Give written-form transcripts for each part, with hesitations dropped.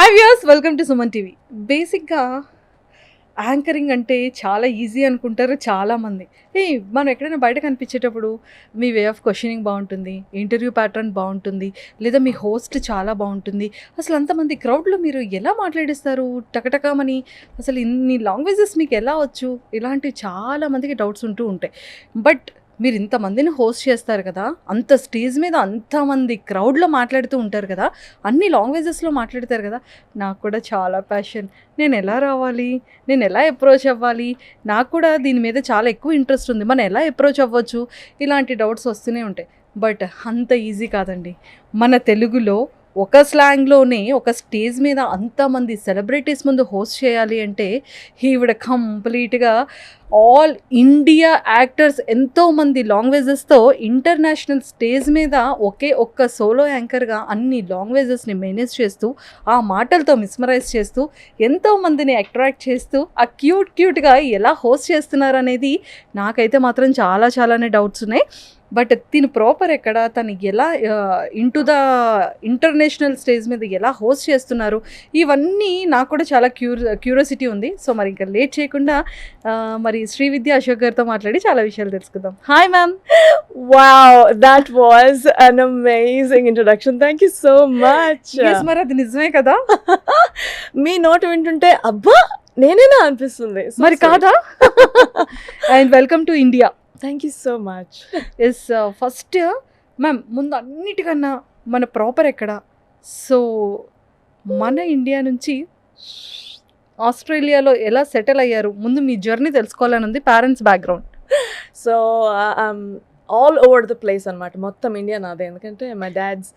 Hi viewers, welcome to Suman TV. బేసిక్గా anchoring అంటే చాలా ఈజీ అనుకుంటారు చాలామంది. మనం ఎక్కడైనా బయట కనిపించేటప్పుడు మీ వే ఆఫ్ క్వశ్చనింగ్ బాగుంటుంది, ఇంటర్వ్యూ ప్యాటర్న్ బాగుంటుంది, లేదా మీ హోస్ట్ చాలా బాగుంటుంది. అసలు అంతమంది క్రౌడ్లో మీరు ఎలా మాట్లాడిస్తారు టకటకమని? అసలు ఇన్ని లాంగ్వేజెస్ మీకు ఎలా వచ్చు? ఇలాంటివి చాలామందికి డౌట్స్ ఉంటూ ఉంటాయి. బట్ మీరు ఇంతమందిని హోస్ట్ చేస్తారు కదా, అంత స్టేజ్ మీద అంతమంది క్రౌడ్లో మాట్లాడుతూ ఉంటారు కదా, అన్ని లాంగ్వేజెస్లో మాట్లాడతారు కదా. నాకు కూడా చాలా ప్యాషన్. నేను ఎలా రావాలి, నేను ఎలా అప్రోచ్ అవ్వాలి, నాకు కూడా దీని మీద చాలా ఎక్కువ ఇంట్రెస్ట్ ఉంది, మనం ఎలా అప్రోచ్ అవ్వచ్చు, ఇలాంటి డౌట్స్ వస్తూనే ఉంటాయి. బట్ అంత ఈజీ కాదండి. మన తెలుగులో ఒక స్లాంగ్లోనే ఒక స్టేజ్ మీద అంతమంది సెలబ్రిటీస్ ముందు హోస్ట్ చేయాలి అంటే ఈవిడ కంప్లీట్గా ఆల్ ఇండియా యాక్టర్స్ ఎంతోమంది లాంగ్వేజెస్తో ఇంటర్నేషనల్ స్టేజ్ మీద ఒక్క సోలో యాంకర్గా అన్ని లాంగ్వేజెస్ని మేనేజ్ చేస్తూ, ఆ మాటలతో మిస్మరైజ్ చేస్తూ, ఎంతోమందిని అట్రాక్ట్ చేస్తూ, ఆ క్యూట్గా ఎలా హోస్ట్ చేస్తున్నారు అనేది నాకైతే మాత్రం చాలానే డౌట్స్ ఉన్నాయి. బట్ తిను ప్రాపర్ ఎక్కడ, తను ఎలా ద ఇంటర్నేషనల్ స్టేజ్ మీద ఎలా హోస్ట్ చేస్తున్నారు, ఇవన్నీ నాకు కూడా చాలా క్యూరియాసిటీ ఉంది. సో మరి ఇంకా లేట్ చేయకుండా మరి శ్రీవిద్య అశోక్ గారితో మాట్లాడి చాలా విషయాలు తెలుసుకుందాం. Hi ma'am. Wow, that was an amazing introduction. Thank you so much. మరి అది నిజమే కదా? మీ నోట్ వింటుంటే అబ్బా నేనేనా అనిపిస్తుంది. మరి కాదా? And welcome to India. Thank you so much. Yes, first ma'am, ముందు అన్నిటికన్నా మన ప్రాపర్ ఎక్కడ? సో మన ఇండియా నుంచి ఆస్ట్రేలియాలో ఎలా సెటిల్ అయ్యారు? ముందు మీ జర్నీ తెలుసుకోవాలని ఉంది, parents background. So all over the place అనమాట. మొత్తం ఇండియా నాదే. ఎందుకంటే my dad's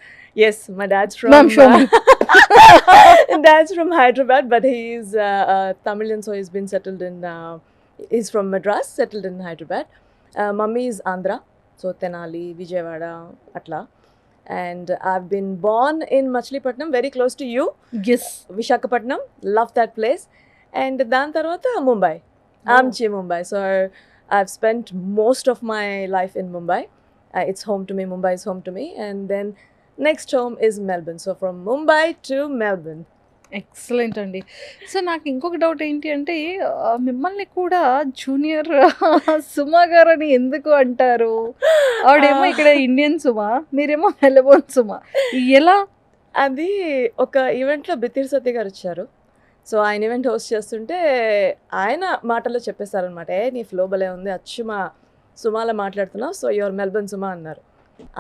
from Hyderabad, but he's Tamilian, so he's been settled in he's from Madras, settled in Hyderabad. Mummy is Andhra, so Tenali, Vijayawada, atla. And I've been born in Machilipatnam, very close to you. Yes. Visakhapatnam, love that place. And dan tarvata Mumbai. Amchi, Mumbai. So I've spent most of my life in Mumbai. It's home to me. Mumbai is home to me. And then next home is Melbourne. So from Mumbai to Melbourne. Excellent అండి. So నాకు ఇంకొక doubt ఏంటి అంటే, మిమ్మల్ని కూడా junior సుమా గారు అని ఎందుకు అంటారు? ఆవిడేమో ఇక్కడ ఇండియన్ సుమా, మీరేమో మెల్బోర్న్ సుమా, ఎలా? అది ఒక ఈవెంట్లో బిత్తిరి సత్య గారు వచ్చారు. సో ఆయన ఈవెంట్ హోస్ట్ చేస్తుంటే ఆయన మాటల్లో చెప్పేశారనమాట, నీ ఫ్లో భలే ఉంది, అచ్చు మా సుమాలో మాట్లాడుతున్నావు, సో యువర్ మెల్బోర్న్ సుమా అన్నారు.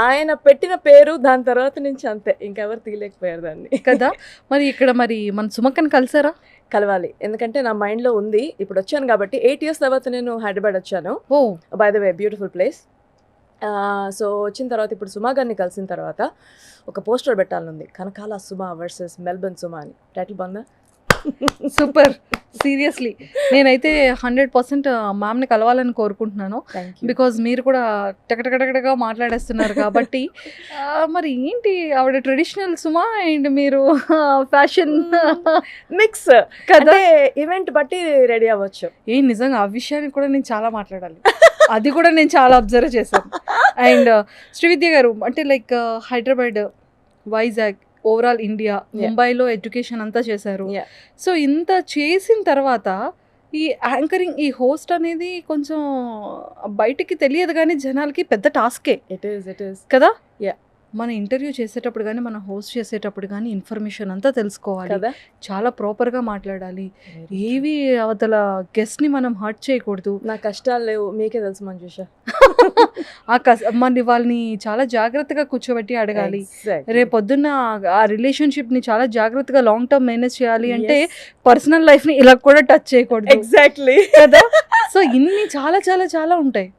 ఆయన పెట్టిన పేరు, దాని తర్వాత నుంచి అంతే, ఇంకెవరు తీయలేకపోయారు దాన్ని కదా. మరి ఇక్కడ మరి మన సుమక్కని కలిసారా? కలవాలి, ఎందుకంటే నా మైండ్లో ఉంది. ఇప్పుడు వచ్చాను కాబట్టి 8 years తర్వాత నేను హైదరాబాద్ వచ్చాను. Oh, by the way beautiful place. So వచ్చిన తర్వాత ఇప్పుడు సుమా గారిని కలిసిన తర్వాత ఒక పోస్టర్ పెట్టాలనుంది, కనకాల సుమా వర్సెస్ మెల్బోర్న్ సుమా అని. టైటిల్ బాగుందా? సూపర్. సీరియస్లీ నేనైతే 100% మ్యామ్ని కలవాలని కోరుకుంటున్నాను. బికాజ్ మీరు కూడా టకటకటకటగా మాట్లాడేస్తున్నారు కాబట్టి. మరి ఏంటి, ఆవిడ ట్రెడిషనల్ సుమా అండ్ మీరు ఫ్యాషన్ మిక్స్ కదా, ఈవెంట్ బట్టి రెడీ అవ్వచ్చు. నిజంగా ఆ విషయాన్ని కూడా నేను చాలా మాట్లాడాలి. అది కూడా నేను చాలా అబ్జర్వ్ చేశాను. అండ్ శ్రీవిద్య గారు అంటే like Hyderabad, Vizag, overall India, ముంబైలో ఎడ్యుకేషన్ అంతా చేశారు. సో ఇంత చేసిన తర్వాత ఈ యాంకరింగ్, ఈ హోస్ట్ అనేది కొంచెం బయటికి తెలియదు కానీ జనాలకి పెద్ద టాస్కే. ఇట్ ఈస్ కదా. మన ఇంటర్వ్యూ చేసేటప్పుడు కానీ, మన హోస్ట్ చేసేటప్పుడు కానీ ఇన్ఫర్మేషన్ అంతా తెలుసుకోవాలి, చాలా ప్రాపర్గా మాట్లాడాలి, ఏవి అవతల గెస్ట్ని మనం హర్ట్ చేయకూడదు. నా కష్టాలు లేవు, మీకే తెలుసు మంజుషా. మరి వాళ్ళని చాలా జాగ్రత్తగా కూర్చోబెట్టి అడగాలి. రేపొద్దున్న ఆ రిలేషన్షిప్ని చాలా జాగ్రత్తగా లాంగ్ టర్మ్ మేనేజ్ చేయాలి అంటే పర్సనల్ లైఫ్ని ఇలా కూడా టచ్ చేయకూడదు. ఎగ్జాక్ట్లీ కదా. సో ఇన్ని చాలా ఉంటాయి.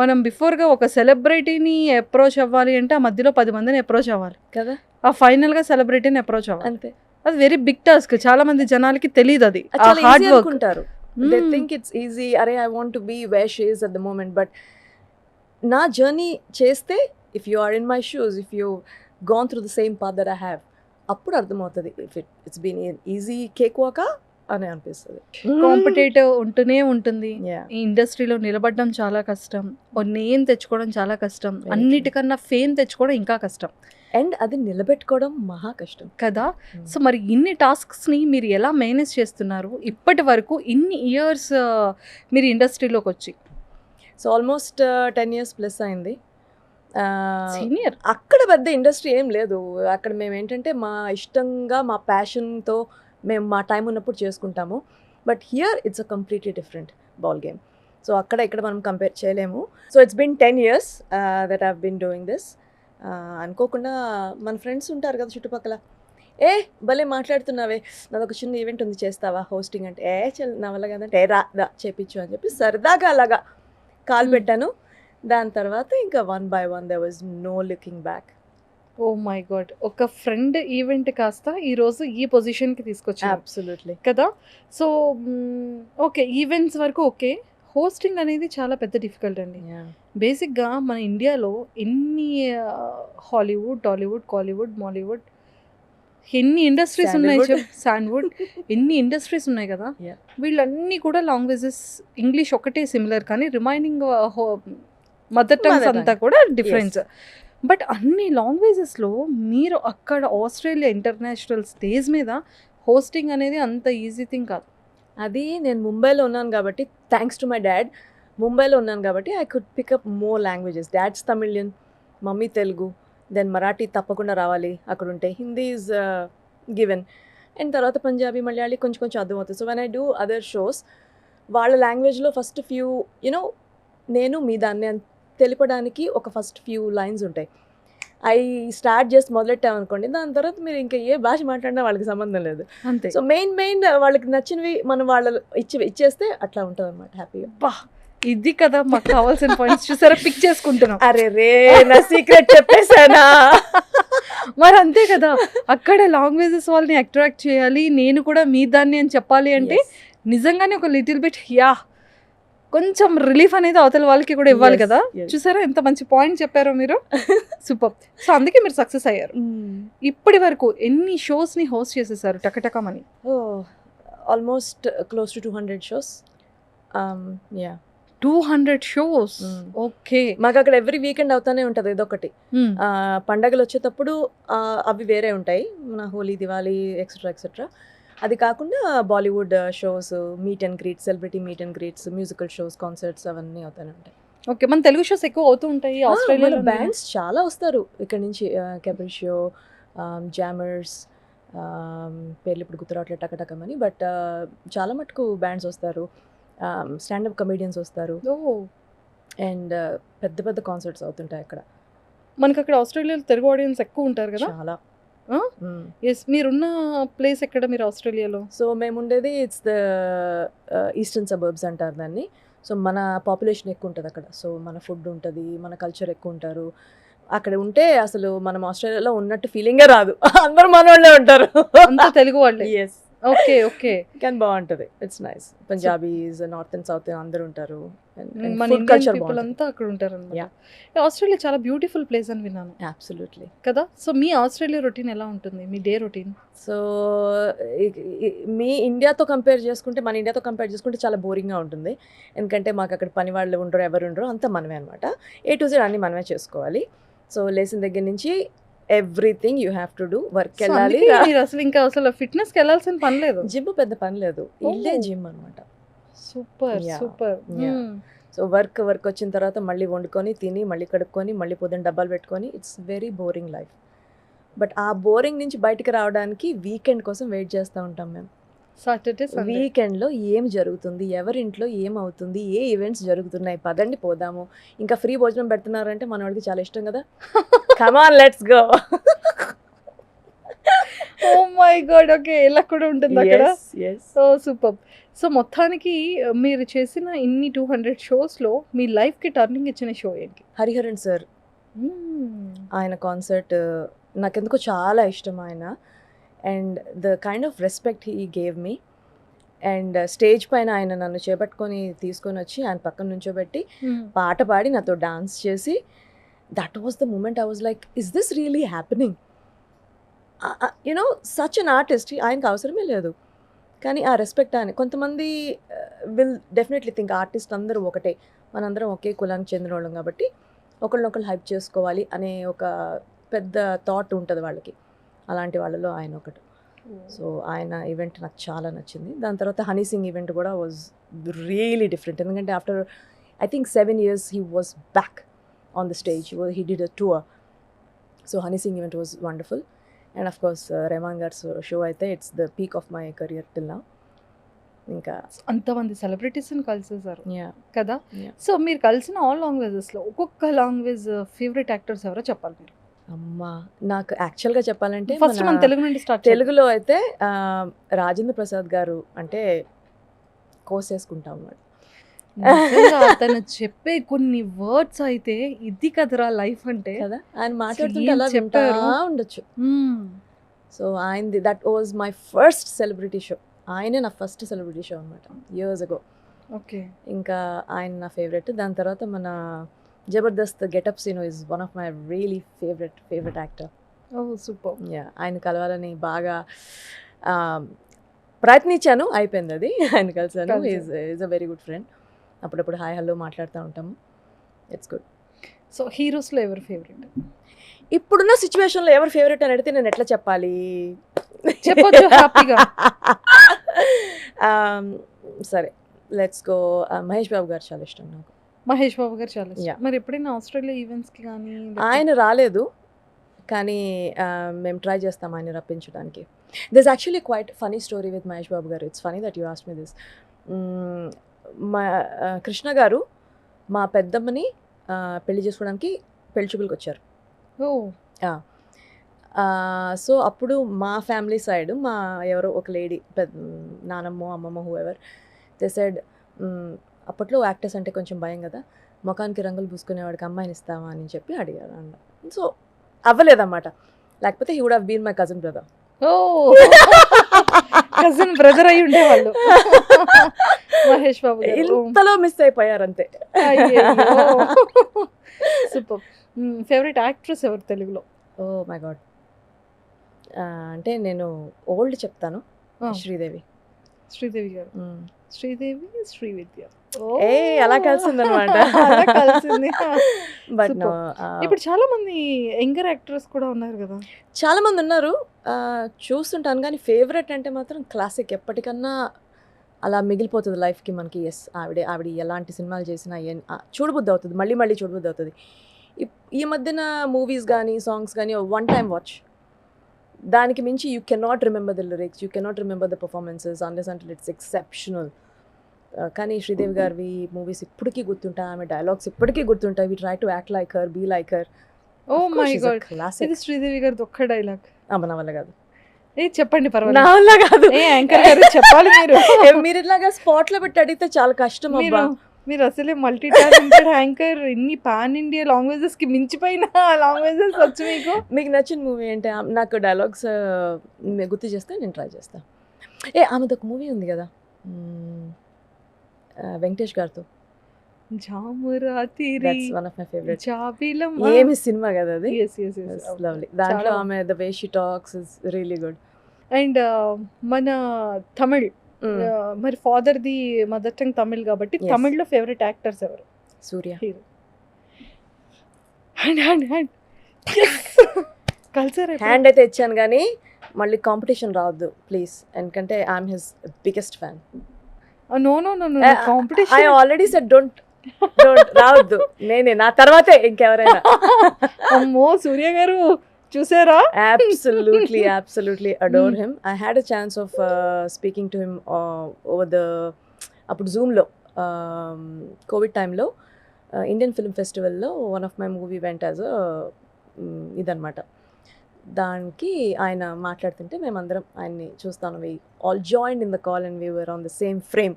మనం బిఫోర్గా ఒక సెలబ్రిటీని అప్రోచ్ అవ్వాలి అంటే ఆ మధ్యలో 10 మందిని అప్రోచ్ అవ్వాలి కదా, ఆ ఫైనల్గా సెలబ్రిటీని అప్రోచ్ అవ్వాలి. అంతే. అది వెరీ బిగ్ టాస్క్. చాలా మంది జనాలకి తెలియదు అది. హార్డ్ వర్క్ ఉంటారు. దే థింక్ ఇట్స్ ఈజీ, అరే I want to be where she is at the moment. But నా జర్నీ చేస్తే, if you are in my shoes, if you gone through the same path that I have, అప్పుడు అర్థమవుతుంది if it's been easy cake వాకా అని అనిపిస్తుంది. Competitive ఉంటూనే ఉంటుంది. ఈ ఇండస్ట్రీలో నిలబడడం చాలా కష్టం, నేమ్ తెచ్చుకోవడం చాలా కష్టం, అన్నిటికన్నా ఫేమ్ తెచ్చుకోవడం ఇంకా కష్టం. అండ్ అది నిలబెట్టుకోవడం మహా కష్టం. కదా! సో, మరి ఇన్ని టాస్క్స్‌ని మీరు ఎలా మేనేజ్ చేస్తున్నారు? ఇప్పటి వరకు ఇన్ని ఇయర్స్ మీరు ఇండస్ట్రీలోకొచ్చి. సో ఆల్మోస్ట్ 10 years ప్లస్ అయింది. సీనియర్. అక్కడ పెద్ద ఇండస్ట్రీ ఏం లేదు. అక్కడ మేమేంటంటే మా ఇష్టంగా, మా ప్యాషన్‌తో మేము మా టైం ఉన్నప్పుడు చేసుకుంటాము. But here it's a completely different ball game. So అక్కడ ఇక్కడ మనం కంపేర్ చేయలేము. So it's been 10 years that I've been doing this. అనుకోకుండా మన ఫ్రెండ్స్ ఉంటారు కదా చుట్టుపక్కల, ఏ భలే మాట్లాడుతున్నావే, నాదొక చిన్న ఈవెంట్ ఉంది చేస్తావా హోస్టింగ్ అంటే, నా వల్ల కదంటే, రా చేపించు అని చెప్పి సరదాగా అలాగా కాల్ పెట్టాను. దాని తర్వాత ఇంకా 1 by 1 there was no looking back. Oh my God! ఒక ఫ్రెండ్ ఈవెంట్ కాస్త ఈరోజు ఈ పొజిషన్‌కి తీసుకొచ్చింది. Absolutely. కదా! So, okay. ఈవెంట్స్ వరకు ఓకే. హోస్టింగ్ అనేది చాలా పెద్ద డిఫికల్ట్ అండి. Yeah. బేసిక్‌గా మన ఇండియాలో ఎన్ని హాలీవుడ్, టాలీవుడ్, కాలీవుడ్, మాలీవుడ్ ఎన్ని ఇండస్ట్రీస్ ఉన్నాయి Sandalwood. శాండ్‌వుడ్ ఎన్ని ఇండస్ట్రీస్ ఉన్నాయి కదా! Yeah. వీళ్ళన్నీ కూడా లాంగ్వేజెస్ ఇంగ్లీష్ ఒకటే సిమిలర్ కానీ రిమైనింగ్ మదర్ టంగ్స్ Mother అంతా tongue. కూడా డిఫరెన్స్. బట్ అన్ని లాంగ్వేజెస్‌లో మీరు అక్కడ ఆస్ట్రేలియా ఇంటర్నేషనల్ స్టేజ్ మీద హోస్టింగ్ అనేది అంత ఈజీ థింగ్ కాదు. అది నేను ముంబైలో ఉన్నాను కాబట్టి, థ్యాంక్స్ టు మై డాడ్, ముంబైలో ఉన్నాను కాబట్టి I could pick up more languages. Dad's Tamilian, mummy Telugu, then Marathi తప్పకుండా రావాలి అక్కడ ఉంటే, హిందీ ఈజ్ గివెన్, అండ్ తర్వాత పంజాబీ, మలయాళీ కొంచెం కొంచెం అర్థమవుతుంది. So when I do other shows వాళ్ళ లాంగ్వేజ్లో ఫస్ట్ ఫ్యూ యూనో నేను మీ దాన్ని అని తెలిపడానికి ఒక ఫస్ట్ ఫ్యూ లైన్స్ ఉంటాయి. అవి స్టార్ట్ చేసి మొదలెట్టామనుకోండి, దాని తర్వాత మీరు ఇంకా ఏ భాష మాట్లాడినా వాళ్ళకి సంబంధం లేదు. అంతే. సో మెయిన్ వాళ్ళకి నచ్చినవి మనం వాళ్ళు ఇచ్చేస్తే అట్లా ఉంటుంది అనమాట హ్యాపీగా. అబ్బా! ఇది కదా మాకు కావాల్సిన పాయింట్స్ చూసారా పిక్ చేసుకుంటున్నాం. అరే రే నా సీక్రెట్ చెప్పేసానా? మరి అంతే కదా! అక్కడ లాంగ్వేజెస్ వాళ్ళని అట్రాక్ట్ చేయాలి. నేను కూడా మీ దాన్ని అని చెప్పాలి అంటే Yes. నిజంగానే ఒక లిటిల్ బిట్ కొంచెం రిలీఫ్ అనేది అవతల వాళ్ళకి కూడా ఇవ్వాలి Yes, కదా! yes. చూసారా ఎంత మంచి పాయింట్ చెప్పారో మీరు. సూపర్. సో అందుకే మీరు సక్సెస్ అయ్యారు. ఇప్పటి వరకు ఎన్ని షోస్‌ని హోస్ట్ చేసేసారు టకటకమని? Almost close to 200 shows. Yeah 200 shows. Okay. మాకు అక్కడ ఎవ్రీ వీకెండ్ అవుతానే ఉంటుంది ఏదో ఒకటి. పండగలు వచ్చేటప్పుడు అవి వేరే ఉంటాయి, మన హోలీ, దివాళీ ఎక్సెట్రా ఎక్సెట్రా. అది కాకుండా Bollywood shows, meet and greets, celebrity meet and greets, musical shows, concerts అవన్నీ అవుతానే ఉంటాయి. ఓకే. మన తెలుగు షోస్ ఎక్కువ అవుతూ ఉంటాయి ఆస్ట్రేలియాలో. బ్యాండ్స్ చాలా వస్తారు ఇక్కడ నుంచి, కెబ్రిషియో, జామర్స్, పేర్లు ఇప్పుడు గుర్తురావట్లేదు టకటకమని, బట్ చాలా మటుకు బ్యాండ్స్ వస్తారు, స్టాండప్ కమేడియన్స్ వస్తారు, అండ్ పెద్ద పెద్ద కాన్సర్ట్స్ అవుతుంటాయి అక్కడ. మనకి అక్కడ ఆస్ట్రేలియాలో తెలుగు ఆడియన్స్ ఎక్కువ ఉంటారు కదా? చాలా. ఎస్. మీరున్న ప్లేస్ ఎక్కడ మీరు ఆస్ట్రేలియాలో? సో మేము ఉండేది ఇట్స్ ద ఈస్టర్న్ సబర్బ్స్ అంటారు దాన్ని. సో మన పాపులేషన్ ఎక్కువ ఉంటుంది అక్కడ. సో మన ఫుడ్ ఉంటుంది, మన కల్చర్ ఎక్కువ ఉంటారు అక్కడ ఉంటే. అసలు మనం ఆస్ట్రేలియాలో ఉన్నట్టు ఫీలింగే రాదు, అందరూ మన వాళ్ళే ఉంటారు, అంతా తెలుగు వాళ్ళే. ఎస్. ఓకే. ఓకే. కానీ బాగుంటుంది, it's nice. Punjabis, north and south అందరూ ఉంటారు, మన ఫుడ్ ఇండియన్ కల్చర్ పీపుల్ బాగుంటుంది. అంతా అక్కడ ఉంటారు అన్నమాట. Yeah. ఆస్ట్రేలియా చాలా బ్యూటిఫుల్ ప్లేస్ అని విన్నాను అబ్సల్యూట్లీ. కదా? సో మీ ఆస్ట్రేలియా రొటీన్ ఎలా ఉంటుంది, మీ డే రొటీన్? సో మీ ఇండియాతో కంపేర్ చేసుకుంటే, మన ఇండియాతో కంపేర్ చేసుకుంటే చాలా బోరింగ్గా ఉంటుంది. ఎందుకంటే మాకు అక్కడ పని వాళ్ళు ఉండరు, ఎవరు ఉండరు, అంతా మనమే అనమాట. A to Z అన్ని మనమే చేసుకోవాలి. సో లేచిన దగ్గర నుంచి everything you have to do. Work so వెళ్ళాలి, అందుకే మీరు అసలు ఇంకా అసలు ఫిట్నెస్కి వెళ్ళాల్సిన పని లేదు. జిమ్ పెద్ద పని లేదు, ఇల్లే Oh. జిమ్ అనమాట. Super. Yeah. Super. Yeah. So work వచ్చిన తర్వాత మళ్ళీ వండుకొని తిని, మళ్ళీ కడుక్కొని, మళ్ళీ పొద్దున్న డబ్బాలు పెట్టుకొని, it's very boring life. But ఆ బోరింగ్ నుంచి బయటకు రావడానికి వీకెండ్ కోసం వెయిట్ చేస్తూ ఉంటాం మేము. Saturday Sunday. వీకెండ్లో ఏం జరుగుతుంది, ఎవరింట్లో ఏమవుతుంది, ఏ ఈవెంట్స్ జరుగుతున్నాయి, పదండి పోదాము. ఇంకా ఫ్రీ భోజనం పెడుతున్నారంటే మన వాడికి చాలా ఇష్టం కదా, come on let's go. Oh my god. Okay. ఇలా కూడా ఉంటుంది అక్కడ. So super. సో మొత్తానికి మీరు చేసిన ఇన్ని 200 షోస్లో మీ లైఫ్కి టర్నింగ్ ఇచ్చిన షో ఏంటి? హరిహరన్ సార్, ఆయన కాన్సర్ట్ నాకెందుకో చాలా ఇష్టం ఆయన. And the kind of respect he gave me. And stage పైన ఆయన నన్ను చేపట్టుకొని తీసుకొని వచ్చి ఆయన పక్కన నుంచోబెట్టి పాట పాడి నాతో డాన్స్ చేసి, that was the moment. I was like, is this really happening? You know such an artist. ఆయనకు అవసరమే లేదు, కానీ ఆ రెస్పెక్ట్ ఆయన. కొంతమంది విల్ డెఫినెట్లీ థింక్ ఆర్టిస్ట్ అందరూ ఒకటే, మనందరం ఒకే కులానికి చెందిన వాళ్ళం కాబట్టి ఒకళ్ళనొకళ్ళు హైప్ చేసుకోవాలి అనే ఒక పెద్ద థాట్ ఉంటుంది వాళ్ళకి, అలాంటి వాళ్ళలో ఆయన ఒకటి. సో ఆయన ఈవెంట్ నాకు చాలా నచ్చింది. దాని తర్వాత హనీ సింగ్ ఈవెంట్ కూడా వాజ్ రియలీ డిఫరెంట్, ఎందుకంటే after I think 7 years he was back on the stage, he did a tour. So Honey Singh event was wonderful. And of course Rahman గారి షో అయితే it's the peak of my career till now. ఇంకా అంతమంది సెలబ్రిటీస్ని కలిసేసారు yeah కదా. Yeah. So మీరు కలిసిన all లాంగ్వేజెస్లో ఒక్కొక్క లాంగ్వేజ్ ఫేవరెట్ యాక్టర్స్ ఎవరో చెప్పాలి మీరు. అమ్మా, నాకు యాక్చువల్గా చెప్పాలంటే ఫస్ట్ మన తెలుగు నుండి స్టార్ట్ తెలుగులో అయితే రాజేంద్ర ప్రసాద్ గారు అంటే కోసేసుకుంటా ఉన్నాడు. అతను చెప్పే కొన్ని వర్డ్స్ అయితే ఇది కదరా లైఫ్ అంటే కదా, ఆయన మాట్లాడుతుంటే ఏం అలా చెప్పారు? వింటా ఉండొచ్చు. మ్మ్. సో ఆయనది that was my first celebrity show. ఆయనే నా ఫస్ట్ సెలబ్రిటీ షో అనమాట, ఇయర్స్ అగో. ఓకే. ఇంకా ఆయన నా ఫేవరెట్. దాని తర్వాత మన Jabardasth getup Seenu is one of my really favourite actor. Oh super. Yeah, ఆయన కలవాలని బాగా ప్రయత్నించాను, అయిపోయింది అది. ఆయన కలిసాను. కలిసారు. Is a very good friend. అప్పుడప్పుడు హాయ్ హలో మాట్లాడుతూ ఉంటాము. It's good. సో హీరోస్లో ఎవరు ఫేవరెట్? ఇప్పుడున్న సిచ్యువేషన్లో ఎవరు ఫేవరెట్ అని అడిగితే నేను ఎట్లా చెప్పాలి? చెప్పొచ్చు హ్యాపీగా. సరే, లెట్స్ గో. మహేష్ బాబు గారు చాలా ఇష్టం నాకు. మహేష్ బాబు గారు చాలా ఇష్టం. Yeah. మరి ఎప్పుడైనా ఆస్ట్రేలియా ఈవెంట్స్కి కానీ ఆయన రాలేదు, కానీ మేము ట్రై చేస్తాం ఆయన రప్పించడానికి. This actually quite funny story with Mahesh Babu garu. It's funny that you asked me this. మా కృష్ణ గారు మా పెద్దమ్మని పెళ్లి చేసుకోవడానికి పెళ్లి చూపులకు వచ్చారు. ఓ సో అప్పుడు మా ఫ్యామిలీ సైడ్ మా ఎవరో ఒక లేడీ, నానమ్మ అమ్మమ్మ హూఎవర్, దే సెడ్, అప్పట్లో యాక్టర్స్ అంటే కొంచెం భయం కదా, ముఖానికి రంగులు పూసుకునేవాడికి అమ్మాయిని ఇస్తావా అని చెప్పి అడిగారు అన్న. సో అవ్వలేదన్నమాట, లేకపోతే he would have been my cousin brother. Oh cousin brother అయి ఉండేవాళ్ళు మహేష్ బాబు గారు. ఇంతలో మిస్ అయిపోయారు అంతే. సూపర్. ఫేవరెట్ యాక్ట్రెస్ ఎవరు తెలుగులో? ఓ మై గాడ్, అంటే నేను ఓల్డ్ చెప్తాను, శ్రీదేవి. శ్రీదేవి గారు. శ్రీదేవి, శ్రీవిద్య. ఏ అలా కలిసిందనమాట. అలా కలిసింది. బట్ ఇప్పుడు చాలా మంది యంగర్ యాక్టర్స్ కూడా ఉన్నారు కదా. చాలా మంది ఉన్నారు, చూస్తుంటాను, కానీ ఫేవరెట్ అంటే మాత్రం క్లాసిక్, ఎప్పటికన్నా అలా మిగిలిపోతుంది లైఫ్కి మనకి. ఎస్, ఆవిడ ఎలాంటి సినిమాలు చేసినా చూడబుద్ధి అవుతుంది, మళ్ళీ మళ్ళీ చూడబుద్ధి అవుతుంది. ఈ మధ్యన మూవీస్ కానీ సాంగ్స్ కానీ వన్ టైం వాచ్, దానికి మించి you cannot remember the lyrics, you cannot remember the performances unless until its exceptional. కానీ శ్రీదేవి గారి మూవీస్ ఇప్పటికీ గుర్తుంటాయి, ఆమె డైలాగ్స్ ఇప్పటికీ గుర్తుంటాయి. We try to act like her, be like her. Oh my god, classic. ఇది శ్రీదేవి గారిది ఒక్క డైలాగ్. నా వల్ల కాదు, చెప్పండి నా పర్వాలేదు. వల్ల కాదు. యాంకర్ గారు చెప్పాలి మీరు. మీరు ఇట్లాగా స్పాట్ లో పెట్టి అడిగితే చాలా కష్టం అబ్బా. మీరు అసలే మల్టీ టాలెంటెడ్ యాంకర్, ఇన్ని పాన్ ఇండియా లాంగ్వేజెస్ కి మించిపోయిన లాంగ్వేజెస్ వచ్చు మీకు. మీకు నచ్చిన మూవీ ఏంటి? నాకు డైలాగ్స్ గుర్తు చేస్తే నేను ట్రై చేస్తాను. ఆమెది ఒక మూవీ ఉంది కదా వెంకటేష్ గారితో, that's one of my favourite. ఏమి సినిమా కదా అది, లవ్లీ. దాంట్లో ఆమె the way she talks is really good. And మన తమిళ్, మరి father the mother tongue Tamil కాబట్టి తమిళ్లో ఫేవరెట్ యాక్టర్స్ ఎవరు? సూర్య. హీరో. కలిసారా? హ్యాండ్ అయితే ఇచ్చాను కానీ మళ్ళీ కాంపిటీషన్ రావద్దు ప్లీజ్, ఎందుకంటే I'm his biggest fan. No no no no competition. I already said don't రావద్దు, నేనే, నా తర్వాతే ఇంకెవరైనా. అమ్మో, సూర్య గారు చూసారా? absolutely adore him. I had a chance of speaking to him over the అప్పుడు జూమ్లో కోవిడ్ టైంలో ఇండియన్ ఫిల్మ్ ఫెస్టివల్లో one of my movie went as ఇదనమాట. దానికి ఆయన మాట్లాడుతుంటే మేమందరం ఆయన్ని చూస్తాను. We all joined in the call and we were on the same frame.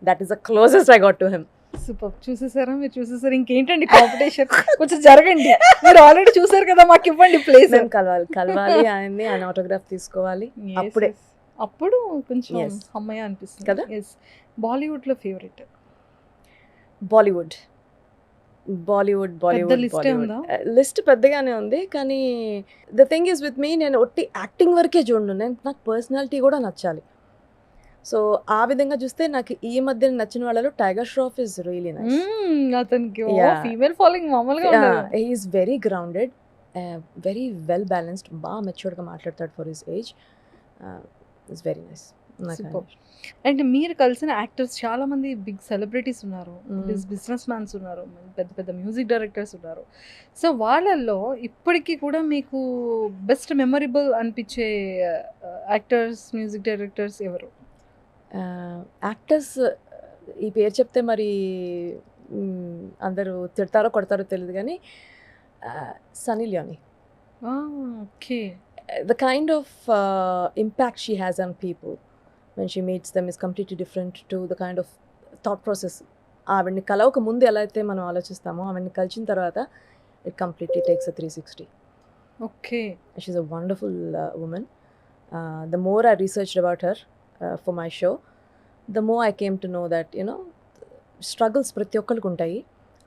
That is the closest I got to him. Super. చూసేసారా మీరు? చూసేసారు. ఇంకేంటండి కాంపిటీషన్, కొంచెం జరగండి. మీరు ఆల్రెడీ చూసారు కదా, మాకు ఇవ్వండి ప్లేస్. కలవాలి ఆయన్ని, ఆయన ఆటోగ్రాఫ్ తీసుకోవాలి. అప్పుడు కొంచెం అమ్మయ్య అనిపిస్తుంది కదా. బాలీవుడ్లో ఫేవరెట్? బాలీవుడ్ లిస్ట్ పెద్దగానే ఉంది, కానీ the thing is with me, నేను ఒట్టి యాక్టింగ్ వరకే చూడను, నాకు పర్సనాలిటీ కూడా నచ్చాలి. సో ఆ విధంగా చూస్తే నాకు ఈ మధ్య నచ్చిన వాళ్ళలో tiger Shroff is really nice. అతనికి ఫీమేల్ ఫాలోయింగ్ మామూలుగా ఉండదు. He is very grounded very well balanced, బాగా మెచ్యూర్డ్గా మాట్లాడతాడు for his age. It's very nice. Superb. And మీరు కలిసిన యాక్టర్స్ చాలా మంది బిగ్ సెలబ్రిటీస్ ఉన్నారు, Mm. బిజినెస్ మ్యాన్స్ ఉన్నారు, పెద్ద పెద్ద మ్యూజిక్ డైరెక్టర్స్ ఉన్నారు. సో వాళ్ళల్లో ఇప్పటికీ కూడా మీకు బెస్ట్ మెమరబుల్ అనిపించే యాక్టర్స్, మ్యూజిక్ డైరెక్టర్స్ ఎవరు? యాక్టర్స్ ఈ పేరు చెప్తే మరి అందరూ తిడతారో కొడతారో తెలియదు కానీ Sunny Leone. Okay. The kind of impact she has on people when she meets them is completely different to the kind of thought process. ఆవిడ్ని కలవక ముందు ఎలా అయితే మనం ఆలోచిస్తామో ఆవిడ్ని కలిసిన తర్వాత it completely takes a 360. Okay. She's a wonderful woman. The more I researched about her for my show, the more I came to know that, you know, struggles ప్రతి ఒక్కరికి ఉంటాయి.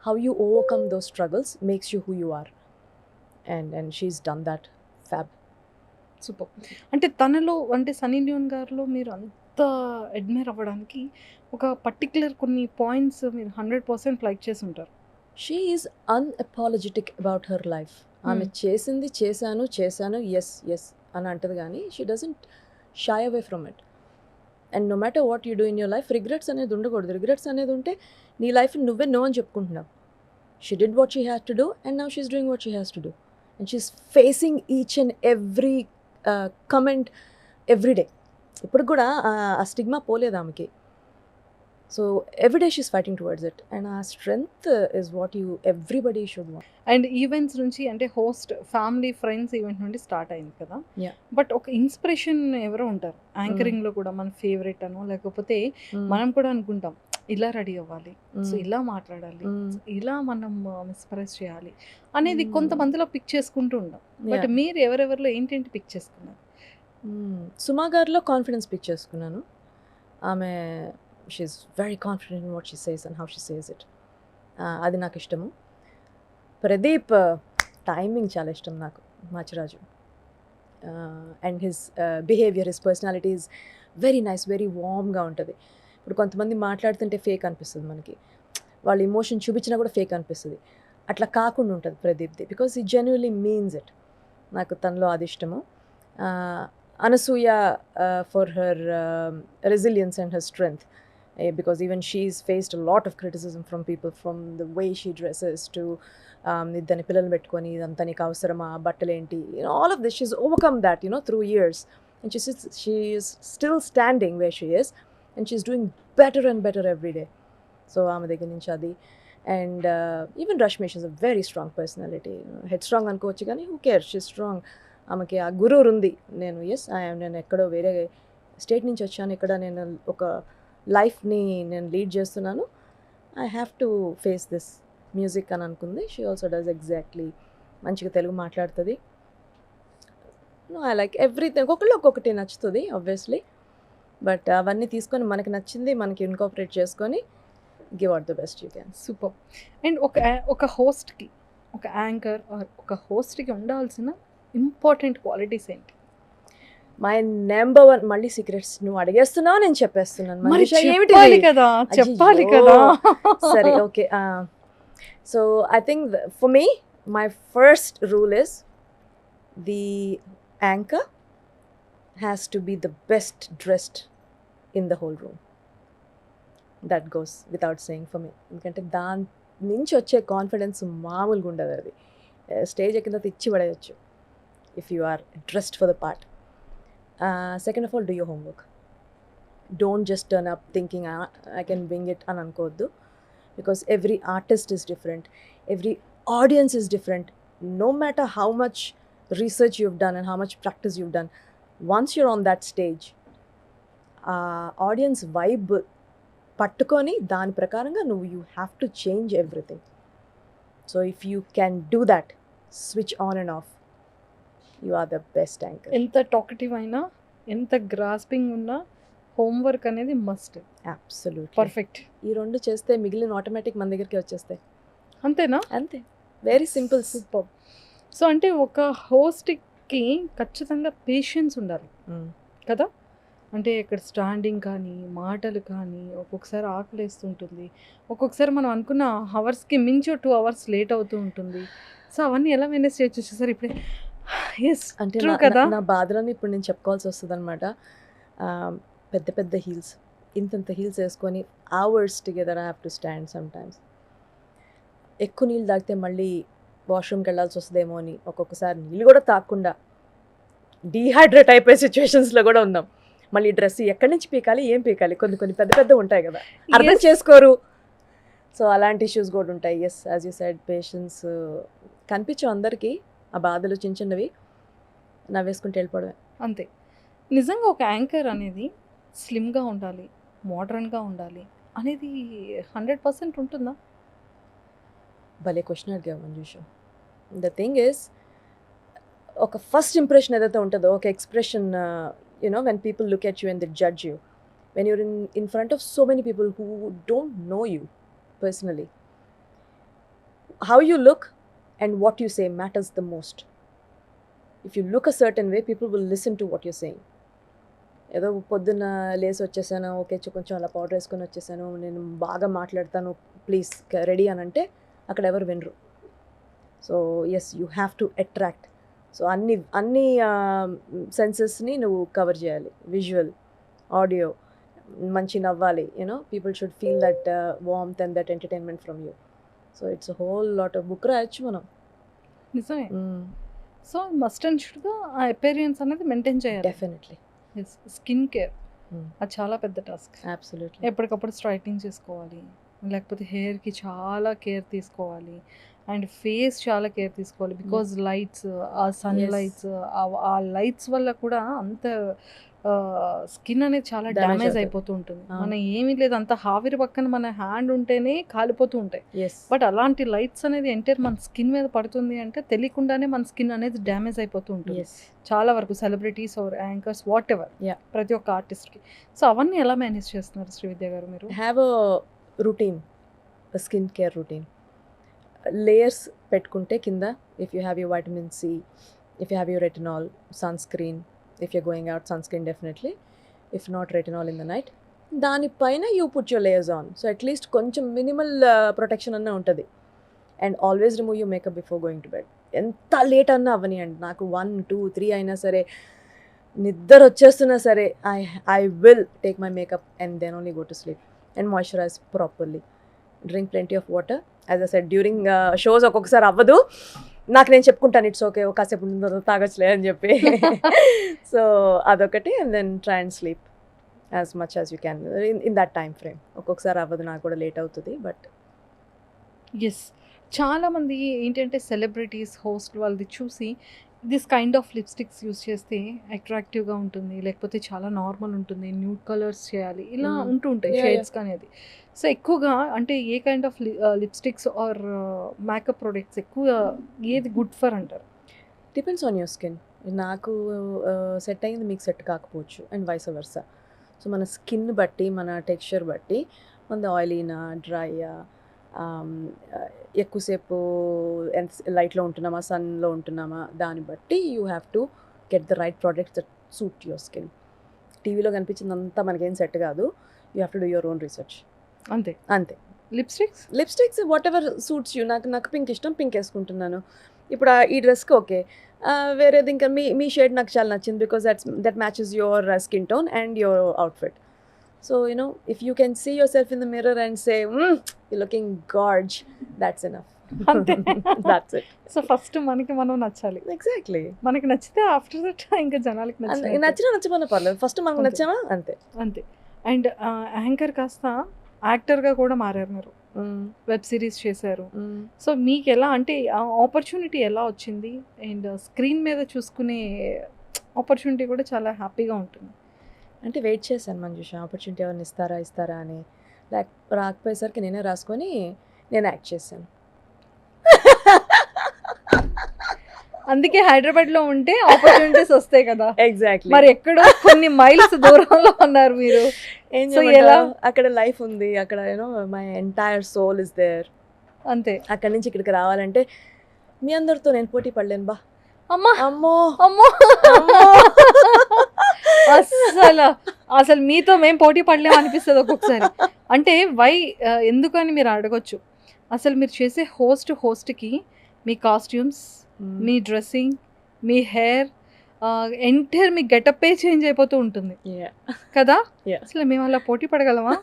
How you overcome those struggles makes you who you are. And she's done that fab. Super. అంటే తనలో, అంటే Sunny Leone గారిలో మీరు అంత admire అవ్వడానికి ఒక పర్టికులర్ కొన్ని పాయింట్స్ మీరు 100% లైక్ చేసి ఉంటారు. She is unapologetic about her life. ఆమె చేసింది చేశాను ఎస్ అని అంటది కానీ she doesn't shy away from it. And no matter what you do in your life regrets అనేది ఉండకూడదు. రిగ్రెట్స్ అనేది ఉంటే నీ లైఫ్ నువ్వే నో అని చెప్పుకుంటున్నావు. She did what she has to do and now she's doing what she has to do and she's facing each and every comment every day. ఇప్పుడు కూడా ఆ స్టిగ్మా పోలేదు ఆమెకి. So every day she's fighting towards it and ఆ strength is what you everybody should want. And events నుంచి, అంటే host family friends event నుండి start అయింది కదా. Yeah. బట్ ఒక ఇన్స్పిరేషన్ ఎవరో ఉంటారు యాంకరింగ్లో కూడా, మన ఫేవరెట్ అనో లేకపోతే మనం కూడా అనుకుంటాం ఇలా రెడీ అవ్వాలి, సో ఇలా మాట్లాడాలి, ఇలా మనం మిస్ప్రైజ్ చేయాలి అనేది కొంతమందిలో పిక్ చేసుకుంటూ ఉంటాం. But Yeah. మీరు ఎవరెవరిలో ఏంటేంటి పిక్ చేసుకున్నారు? సుమా గారిలో కాన్ఫిడెన్స్ పిక్ చేసుకున్నాను. ఆమె she's very confident in what she says and how she says it. అది నాకు ఇష్టము. ప్రదీప్ టైమింగ్ చాలా ఇష్టం నాకు, Machiraju. And his behaviour, his personality is very nice, very వార్మ్గా ఉంటుంది. ఇప్పుడు కొంతమంది మాట్లాడుతుంటే ఫేక్ అనిపిస్తుంది మనకి, వాళ్ళు ఎమోషన్ చూపించినా కూడా ఫేక్ అనిపిస్తుంది. అట్లా కాకుండా ఉంటుంది ప్రదీప్ది, బికాస్ ఈ జెన్యున్లీ మీన్స్ ఇట్. నాకు తనలో అది ఇష్టము. Anasuya for her resilience and her strength, because even she's faced a lot of criticism from people, from the way she dresses to ఇద్దరిని పిల్లలు పెట్టుకొని ఇదంతా నీకు అవసరమా, బట్టలేంటి, all of this, she's overcome that, through years, and she is still standing where she is and she's doing better and better every day. So ఆమె దగ్గర నుంచి అది. And even Rashmi, she's a very strong personality. Head strong అనుకోవచ్చు కానీ who cares, she's strong. ఆమెకి ఆ గురూరు ఉంది. నేను ఎక్కడో వేరే స్టేట్ నుంచి వచ్చాను, ఇక్కడ నేను ఒక లైఫ్ని నేను లీడ్ చేస్తున్నాను, I have to face this music అని అనుకుంది. She also does exactly. మంచిగా తెలుగు మాట్లాడుతుంది. I like everything. ఒక్కొక్కళ్ళు ఒక్కొక్కటి నచ్చుతుంది ఆబ్వియస్లీ, బట్ అవన్నీ తీసుకొని మనకి నచ్చింది మనకి ఇన్కాపరేట్ చేసుకొని give out the best you can. Super. And ఒక హోస్ట్కి, ఒక యాంకర్ ఒక హోస్ట్కి ఉండాల్సిన ఇంపార్టెంట్ క్వాలిటీస్ ఏంటి? మై నెంబర్ వన్, మళ్ళీ సీక్రెట్స్ నువ్వు అడిగేస్తున్నావు, నేను చెప్పేస్తున్నాను. మరి ఏమిటి చెప్పాలి కదా, చెప్పాలి కదా. సరే, okay. So I think for me my first rule is the anchor has to be the best dressed in the whole room. That goes without saying for me. ఎందుకంటే దాని నుంచి వచ్చే కాన్ఫిడెన్స్ మామూలుగా ఉండదు. అది స్టేజ్ ఎక్కిన తర్వాత ఇచ్చి పడేయచ్చు if you are dressed for the part. Second of all, do your homework. Don't just turn up thinking I can wing it అని అనుకోవద్దు, because every artist is different, every audience is different. No matter how much research you've done and how much practice you've done, once you're on that stage, audience vibe పట్టుకొని దాని ప్రకారంగా నువ్వు you have to change everything. So if you can do that, switch on and off, you are the best anchor. ఎంత talkative అయినా, ఎంత grasping ఉన్నా, homework అనేది must. Absolutely. Perfect. ఈ రెండు చేస్తే మిగిలిన ఆటోమేటిక్ మన దగ్గరికి వచ్చేస్తాయి. అంతేనా? అంతే, వెరీ సింపుల్. సూపర్. సో అంటే ఒక హోస్ట్కి ఖచ్చితంగా పేషెన్స్ ఉండాలి కదా. అంటే ఇక్కడ స్టాండింగ్ కానీ, మాటలు కానీ, ఒక్కొక్కసారి ఆకలేస్తుంటుంది, ఒక్కొక్కసారి మనం అనుకున్న అవర్స్కి మించి 2 hours లేట్ అవుతూ ఉంటుంది. సో అవన్నీ ఎలా మేనేజ్ చేయొచ్చు చూసారు ఇప్పుడే. ఎస్ అంటే ట్రూ నా కదా. నా బాధలను ఇప్పుడు నేను చెప్పుకోవాల్సి వస్తుందన్నమాట. పెద్ద పెద్ద హీల్స్, ఇంతంత హీల్స్ వేసుకొని hours together I have to stand some times. ఎక్కువ నీళ్ళు తాగితే మళ్ళీ వాష్రూమ్కి వెళ్ళాల్సి వస్తుందేమో అని ఒక్కొక్కసారి నీళ్ళు కూడా తాగకుండా డీహైడ్రేట్ అయిపోయే సిచ్యువేషన్స్లో కూడా ఉన్నాం. మళ్ళీ డ్రెస్ ఎక్కడి నుంచి పీకాలి, ఏం పీకాలి, కొన్ని కొన్ని పెద్ద పెద్ద ఉంటాయి కదా, అర్థం Yes. చేసుకోరు. సో అలాంటి ఇష్యూస్ కూడా ఉంటాయి. Yes, as you said, patience కనిపించవు అందరికీ. ఆ బాధలు చిన్న చిన్నవి నవ్వేసుకుంటూ వెళ్ళిపోవడమే. అంతే. నిజంగా ఒక యాంకర్ అనేది స్లిమ్గా ఉండాలి, మోడర్న్గా ఉండాలి అనేది 100% ఉంటుందా? భలే క్వశ్చన్ అడిగావు మంజుష. ద థింగ్ ఈస్, ఒక ఫస్ట్ ఇంప్రెషన్ ఏదైతే ఉంటుందో, ఒక expression, you know when people look at you and they judge you, when you're in front of so many people who don't know you personally, how you look and what you say matters the most. If you look a certain way, people will listen to what you saying. ఏదో పొద్దున్న లేసి వచ్చేసాను, okay కొంచెం అలా powder వేసుకొని వచ్చేసాను, నేను బాగా మాట్లాడతాను, ప్లీజ్ రెడీ అని అంటే అక్కడ ఎవరు వినరు. So yes, you have to attract. So అన్ని సెన్సెస్ని నువ్వు కవర్ చేయాలి. విజువల్, ఆడియో, మంచి నవ్వాలి, you know people should feel that warmth and that entertainment from you. So it's whole lot of book రాయొచ్చు మనం. నిజమే. సో మస్ట్ అండ్ షుడ్గా ఆ అపీరియన్స్ అనేది మెయింటైన్ చేయాలి. డెఫినెట్లీ. ఎస్. స్కిన్ కేర్ అది చాలా పెద్ద టాస్క్. అబ్సల్యూట్లీ. ఎప్పటికప్పుడు స్ట్రైట్నింగ్ చేసుకోవాలి, లేకపోతే హెయిర్కి చాలా కేర్ తీసుకోవాలి, అండ్ ఫేస్ చాలా కేర్ తీసుకోవాలి. బికాజ్ లైట్స్, ఆ సన్ Yes. లైట్స్, ఆ లైట్స్ వల్ల కూడా అంత స్కిన్ అనేది చాలా Damage డ్యామేజ్ అవుతుంది. అయిపోతూ ఉంటుంది. అవును. మన ఏమీ లేదు, అంత హావిరి పక్కన మన హ్యాండ్ ఉంటేనే కాలిపోతూ ఉంటాయి. ఎస్. బట్ అలాంటి లైట్స్ అనేది ఎంటర్ మన స్కిన్ మీద పడుతుంది అంటే తెలియకుండానే మన స్కిన్ అనేది డ్యామేజ్ అయిపోతూ ఉంటుంది. ఎస్. చాలా వరకు సెలబ్రిటీస్ ఆర్ యాంకర్స్ వాట్ ఎవర్, Yeah. ప్రతి ఒక్క ఆర్టిస్ట్కి. సో అవన్నీ ఎలా మేనేజ్ చేస్తున్నారు శ్రీవిద్య గారు మీరు? Have a routine, skin care routine. Layers పెట్టుకుంటే కింద, if you have your vitamin C, if you have your retinol, sun screen, if you going out sun screen definitely, if not retinol in the night, దానిపైన you put your layers on. So at least కొంచెం minimal protection అన్న ఉంటుంది. And always remove you makeup before going to bed. ఎంత late అన్నా అవని అండి, నాకు 1, 2, 3 అయినా సరే, నిద్ర వచ్చేస్తున్నా సరే, I will take my makeup and then only go to sleep and moisturise properly. Drink plenty of water. As a said, during shows ఒక్కొక్కసారి అవ్వదు, నాకు నేను చెప్పుకుంటాను ఇట్స్ ఓకే, కాసేపు తాగొచ్చులే అని చెప్పి. సో అదొకటి. And then try and sleep as much as you can in that time frame. ఒక్కొక్కసారి అవ్వదు, నాకు కూడా లేట్ అవుతుంది. But yes. చాలామంది ఏంటంటే సెలబ్రిటీస్, హోస్ట్ వాళ్ళది చూసి this kind of lipsticks use చేస్తే అట్రాక్టివ్గా ఉంటుంది, లేకపోతే చాలా నార్మల్ ఉంటుంది, న్యూడ్ కలర్స్ చేయాలి, ఇలా ఉంటూ ఉంటాయి Yeah, షేడ్స్ కానీ. అది సో ఎక్కువగా అంటే ఏ kind of lipsticks or makeup products ఎక్కువ ఏది గుడ్ ఫర్ అంటారు? Depends on your skin. నాకు సెట్ అయింది మీకు సెట్ కాకపోవచ్చు, అండ్ వైస్ వర్సా. సో మన స్కిన్ బట్టి, మన టెక్స్చర్ బట్టి, మన ఆయిలీనా, డ్రైయా, ఎక్కువసేపు ఎంత లైట్లో ఉంటున్నామా, సన్లో ఉంటున్నామా, దాన్ని బట్టి you have to get the right products that suit your skin. టీవీలో కనిపించిందంతా మనకేం సెట్ కాదు. You have to do your own research. అంతే. అంతే. Lipsticks what ever suits you. నాకు పింక్ ఇష్టం, పింక్ వేసుకుంటున్నాను. ఇప్పుడు ఈ డ్రెస్కి ఓకే, వేరేది ఇంకా మీ షేడ్ నాకు చాలా నచ్చింది, because that matches your skin tone and your outfit. So you know if you can see yourself in the mirror and say you looking gorge, that's enough. అంతే. That's it. సో ఫస్ట్ మనకి మనం నచ్చాలి. Exactly. మనకి నచ్చితే after that ఇంకా జనాలకి నచ్చాలి. నచ్చమన్నా పర్లేదు, ఫస్ట్ మనకు అంతే. నచ్చామా అంతే. అంతే. అండ్ యాంకర్ కాస్త యాక్టర్గా కూడా మారారు మీరు, వెబ్ సిరీస్ చేశారు. సో మీకు ఎలా అంటే ఆపర్చునిటీ ఎలా వచ్చింది? అండ్ స్క్రీన్ మీద చూసుకునే ఆపర్చునిటీ కూడా చాలా హ్యాపీగా ఉంటుంది. అంటే వెయిట్ చేశాను మంజుష, ఆపర్చునిటీ ఎవరిని ఇస్తారా అని. రాకపోయేసరికి నేనే రాసుకొని నేను యాక్ట్ చేశాను. అందుకే హైదరాబాద్లో ఉంటే ఆపర్చునిటీస్ వస్తాయి కదా. ఎగ్జాక్ట్లీ. మరి ఎక్కడో కొన్ని మైల్స్ దూరంలో ఉన్నారు మీరు. ఏం So, చేయమంటావు? ఎలా? అక్కడ లైఫ్ ఉంది, అక్కడ you know my entire soul is there. అంతే. అక్కడి నుంచి ఇక్కడికి రావాలంటే మీ అందరితో నేను పోటీ పడలేను బా. అమ్మా అమ్మో అమ్మో అసలు మీతో మేము పోటీ పడలేము అనిపిస్తుంది ఒక్కొక్కసారి. అంటే ఎందుకని మీరు అడగొచ్చు. అసలు మీరు చేసే హోస్ట్కి మీ కాస్ట్యూమ్స్, మీ డ్రెస్సింగ్, మీ హెయిర్, ఎంటైర్ మీ గెటప్పే చేంజ్ అయిపోతూ ఉంటుంది కదా? Yeah. అసలు మేము అలా పోటీ పడగలమా?